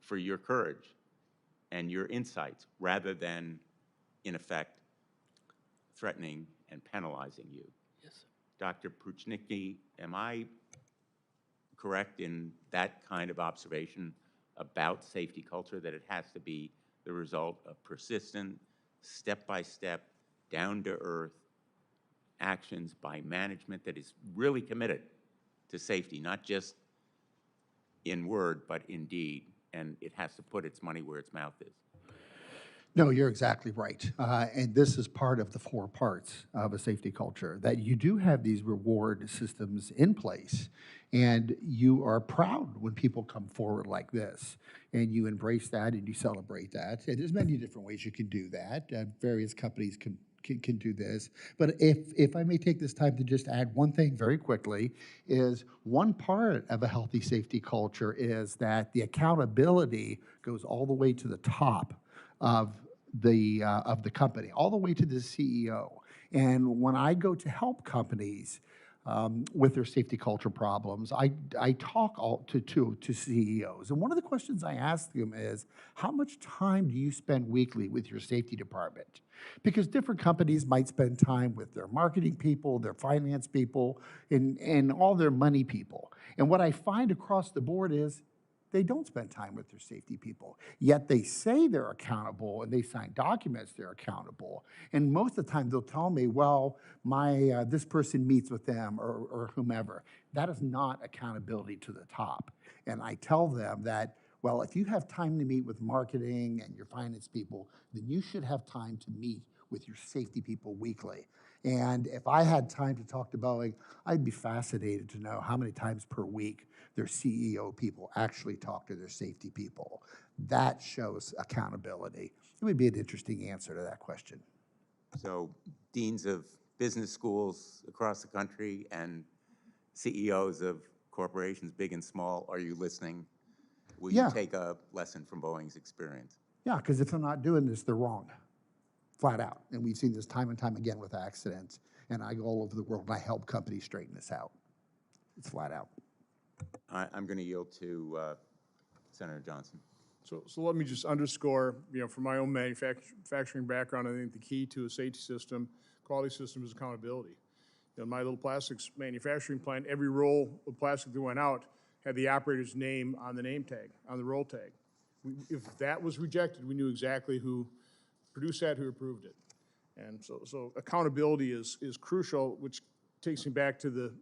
for your courage and your insights, rather than, in effect, threatening and penalizing you." Yes. Dr. Pruchnicki, am I correct in that kind of observation about safety culture, that it has to be the result of persistent, step-by-step, down-to-earth actions by management that is really committed to safety, not just in word, but in deed, and it has to put its money where its mouth is? No, you're exactly right. And this is part of the 4 parts of a safety culture, that you do have these reward systems in place, and you are proud when people come forward like this, and you embrace that and you celebrate that. And there's many different ways you can do that. Various companies can do this. But if I may take this time to just add one thing very quickly, is one part of a healthy safety culture is that the accountability goes all the way to the top of the company, all the way to the CEO. And when I go to help companies with their safety culture problems, I talk to CEOs. And one of the questions I ask them is, how much time do you spend weekly with your safety department? Because different companies might spend time with their marketing people, their finance people, and all their money people. And what I find across the board is they don't spend time with their safety people, yet they say they're accountable and they sign documents they're accountable. And most of the time they'll tell me, well, this person meets with them or whomever. That is not accountability to the top. And I tell them that, well, if you have time to meet with marketing and your finance people, then you should have time to meet with your safety people weekly. And if I had time to talk to Boeing, I'd be fascinated to know how many times per week their CEO people actually talk to their safety people. That shows accountability. It would be an interesting answer to that question. So deans of business schools across the country and CEOs of corporations, big and small, are you listening? Will you take a lesson from Boeing's experience? Yeah, because if they're not doing this, they're wrong, flat out. And we've seen this time and time again with accidents. And I go all over the world and I help companies straighten this out. It's flat out. I'm going to yield to Senator Johnson. So let me just underscore, from my own manufacturing background, I think the key to a safety system, quality system, is accountability. In my little plastics manufacturing plant, every roll of plastic that went out had the operator's name on the name tag, on the roll tag. If that was rejected, we knew exactly who produced that, who approved it. And so accountability is crucial, which takes me back to the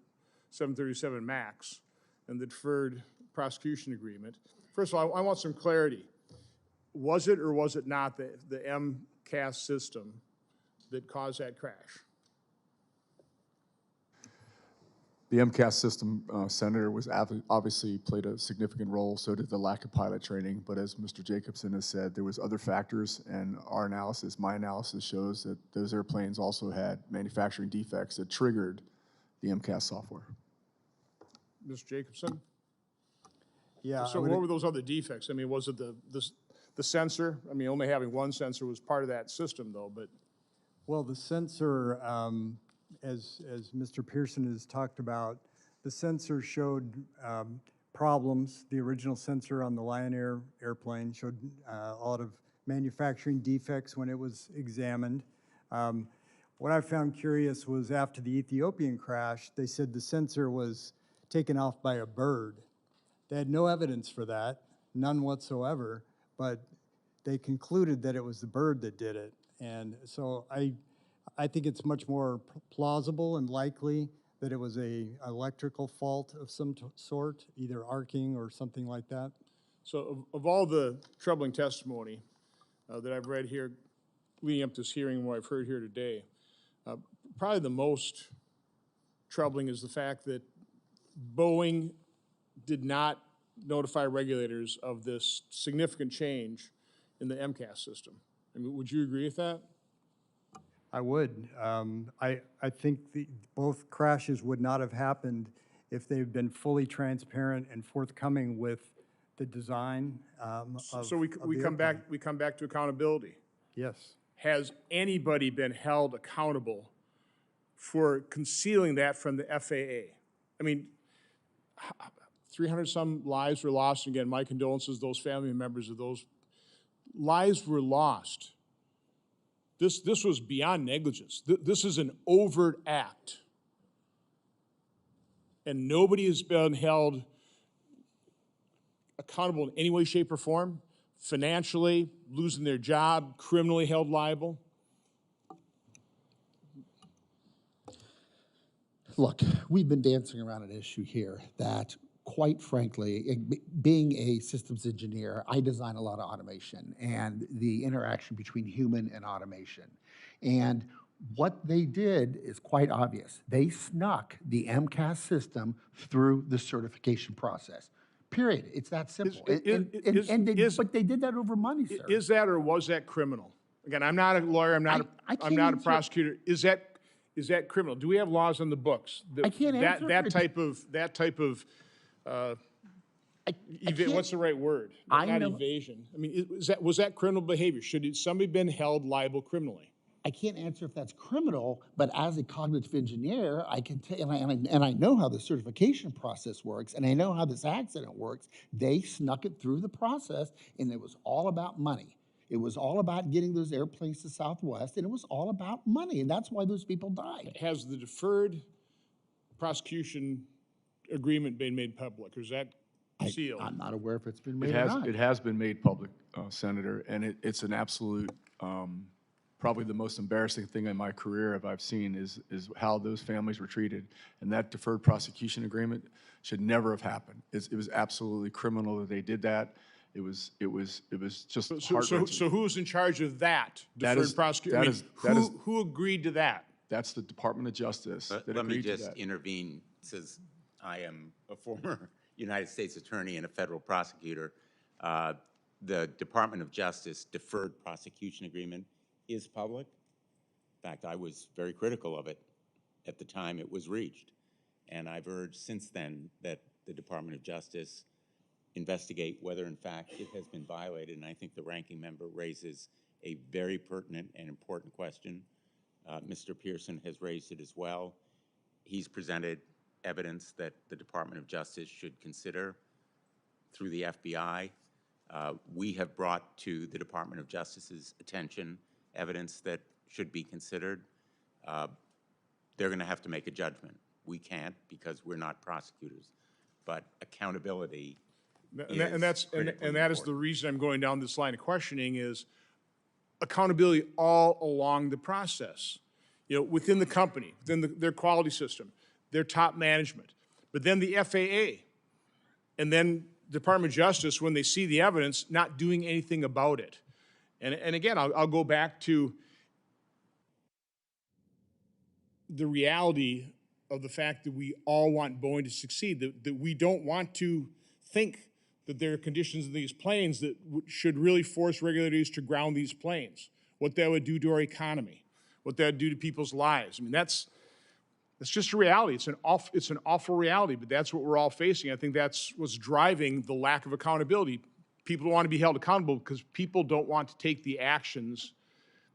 737 MAX and the deferred prosecution agreement. First of all, I want some clarity. Was it or was it not the MCAS system that caused that crash? The MCAS system, Senator, was obviously played a significant role, so did the lack of pilot training. But as Mr. Jacobson has said, there was other factors, and our analysis, my analysis, shows that those airplanes also had manufacturing defects that triggered the MCAS software. Mr. Jacobson? Yeah. So what were those other defects? I mean, was it the sensor? I mean, only having one sensor was part of that system, though, but... Well, the sensor, as Mr. Pearson has talked about, the sensor showed problems. The original sensor on the Lion Air airplane showed a lot of manufacturing defects when it was examined. What I found curious was after the Ethiopian crash, they said the sensor was taken off by a bird. They had no evidence for that, none whatsoever, but they concluded that it was the bird that did it. And so I think it's much more plausible and likely that it was an electrical fault of some sort, either arcing or something like that. So of all the troubling testimony that I've read here leading up to this hearing and what I've heard here today, probably the most troubling is the fact that Boeing did not notify regulators of this significant change in the MCAS system. I mean, would you agree with that? I would. I think both crashes would not have happened if they've been fully transparent and forthcoming with the design of So we the come back, airplane. we come back to accountability. Yes. Has anybody been held accountable for concealing that from the FAA? I mean, 300-some lives were lost. Again, my condolences, those family members of those lives were lost. This was beyond negligence. This is an overt act. And nobody has been held accountable in any way, shape, or form, financially, losing their job, criminally held liable. Look, we've been dancing around an issue here that, quite frankly, being a systems engineer, I design a lot of automation and the interaction between human and automation. And what they did is quite obvious. They snuck the MCAS system through the certification process. Period. It's that simple. But they did that over money, sir. Is that or was that criminal? Again, I'm not a lawyer, I'm not a prosecutor. Is that criminal? Do we have laws on the books? I can't answer that type of what's the right word? Not evasion. I mean, was that criminal behavior? Should somebody been held liable criminally? I can't answer if that's criminal, but as a cognitive engineer, I can tell, and I know how the certification process works, and I know how this accident works. They snuck it through the process, and it was all about money. It was all about getting those airplanes to Southwest, and it was all about money, and that's why those people died. Has the deferred prosecution agreement been made public, or is that sealed? I'm not aware if it's been made or not. It has been made public, Senator, and it's an absolute, probably the most embarrassing thing in my career I've seen is how those families were treated. And that deferred prosecution agreement should never have happened. It was absolutely criminal that they did that. It was just heart-wrenching. So who's in charge of that deferred prosecution? Who agreed to that? That's the Department of Justice that Let me agreed to just that. intervene, since I am a former United States attorney and a federal prosecutor. The Department of Justice deferred prosecution agreement is public. In fact, I was very critical of it at the time it was reached. And I've urged since then that the Department of Justice investigate whether in fact it has been violated. And I think the ranking member raises a very pertinent and important question. Mr. Pearson has raised it as well. He's presented evidence that the Department of Justice should consider through the FBI. We have brought to the Department of Justice's attention evidence that should be considered. They're going to have to make a judgment. We can't because we're not prosecutors. But accountability And that is the reason I'm going down this line of questioning is accountability all along the process. You know, within the company, within their quality system, their top management, but then the FAA, and then Department of Justice, when they see the evidence, not doing anything about it. And again, I'll go back to the reality of the fact that we all want Boeing to succeed, that we don't want to think that there are conditions in these planes that should really force regulators to ground these planes, what that would do to our economy, what that would do to people's lives. I mean, that's just a reality. It's an awful reality, but that's what we're all facing. I think that's what's driving the lack of accountability. People don't want to be held accountable because people don't want to take the actions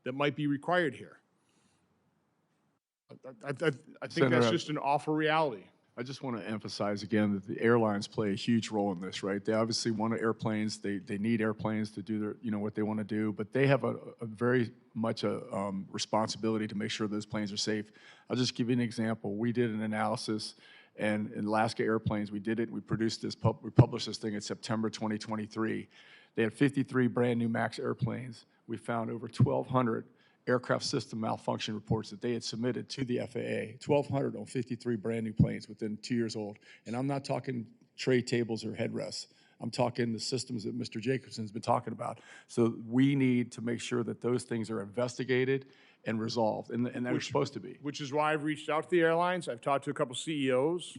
that might be required here. I think Senator, that's just an awful reality. I just want to emphasize again that the airlines play a huge role in this, right? They obviously want airplanes. They need airplanes to do their, what they want to do, but they have a very much a responsibility to make sure those planes are safe. I'll just give you an example. We did an analysis, and in Alaska Airplanes, we did it. We produced this, we published this thing in September 2023. They had 53 brand new MAX airplanes. We found over 1,200 aircraft system malfunction reports that they had submitted to the FAA, 1,200 on 53 brand new planes within 2 years old. And I'm not talking tray tables or headrests. I'm talking the systems that Mr. Jacobson's been talking about. So we need to make sure that those things are investigated and resolved, and they're supposed to be. Which is why I've reached out to the airlines. I've talked to a couple CEOs.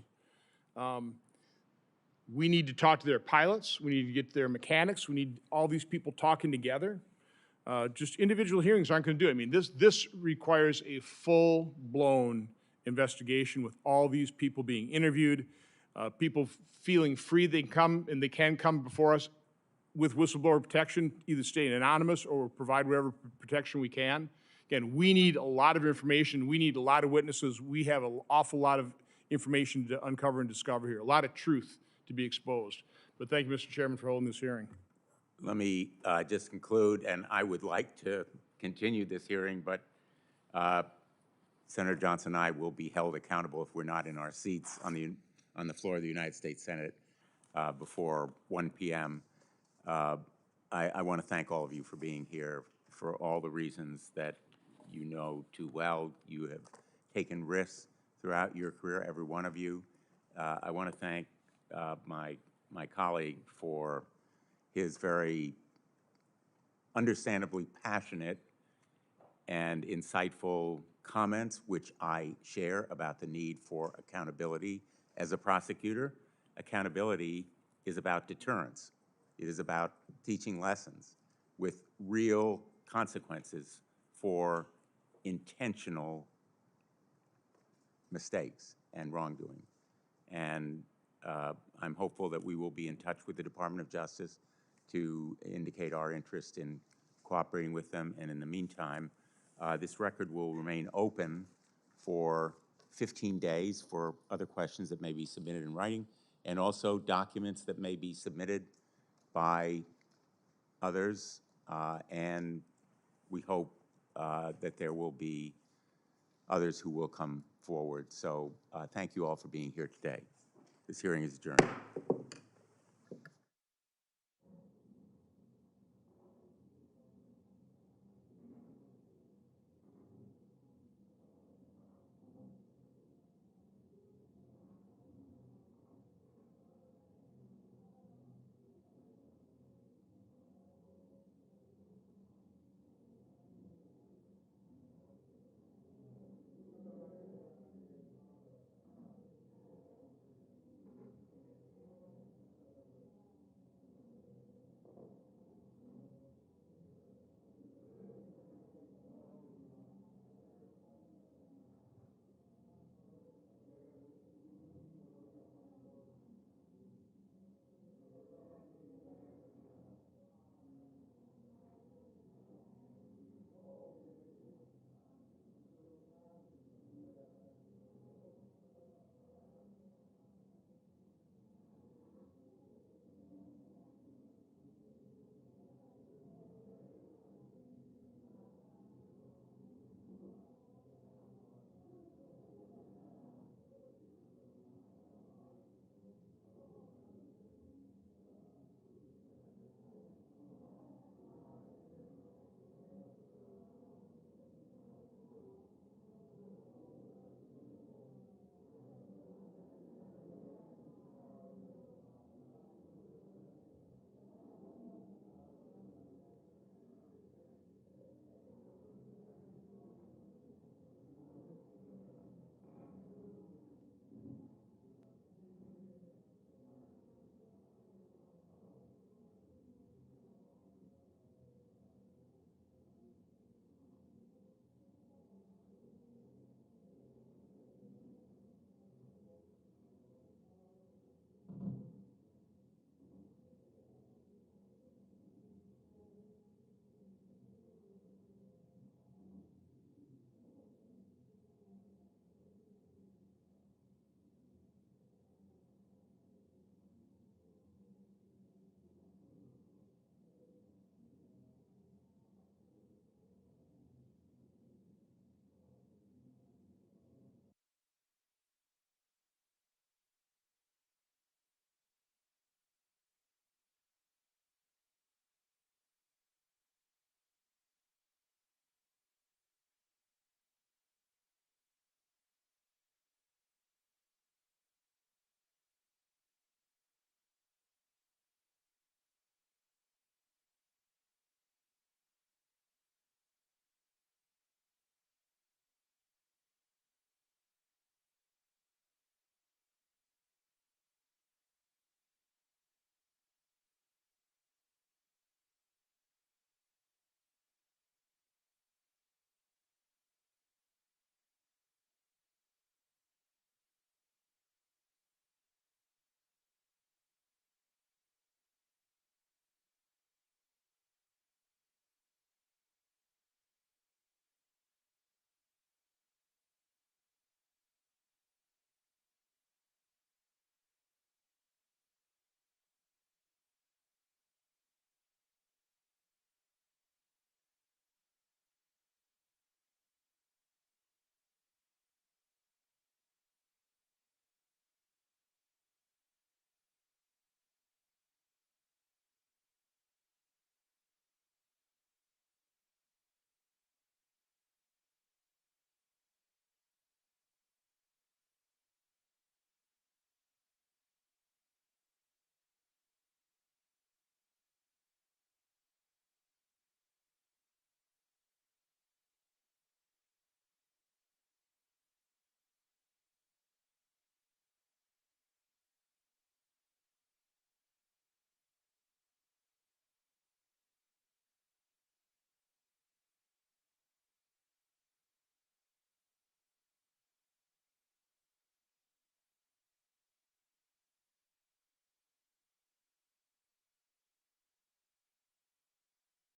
We need to talk to their pilots. We need to get their mechanics. We need all these people talking together. Just individual hearings aren't going to do it. I mean, this requires a full-blown investigation with all these people being interviewed, people feeling free they can come before us with whistleblower protection, either staying anonymous or provide whatever protection we can. Again, we need a lot of information. We need a lot of witnesses. We have an awful lot of information to uncover and discover here, a lot of truth to be exposed. But thank you, Mr. Chairman, for holding this hearing. Let me just conclude, and I would like to continue this hearing, but Senator Johnson and I will be held accountable if we're not in our seats on the floor of the United States Senate before 1 p.m. I want to thank all of you for being here for all the reasons that you know too well. You have taken risks throughout your career, every one of you. I want to thank my colleague for his very understandably passionate and insightful comments, which I share, about the need for accountability as a prosecutor. Accountability is about deterrence. It is about teaching lessons with real consequences for intentional mistakes and wrongdoing. And I'm hopeful that we will be in touch with the Department of Justice to indicate our interest in cooperating with them. And in the meantime, this record will remain open for 15 days for other questions that may be submitted in writing, and also documents that may be submitted by others. And we hope that there will be others who will come forward. So thank you all for being here today. This hearing is adjourned.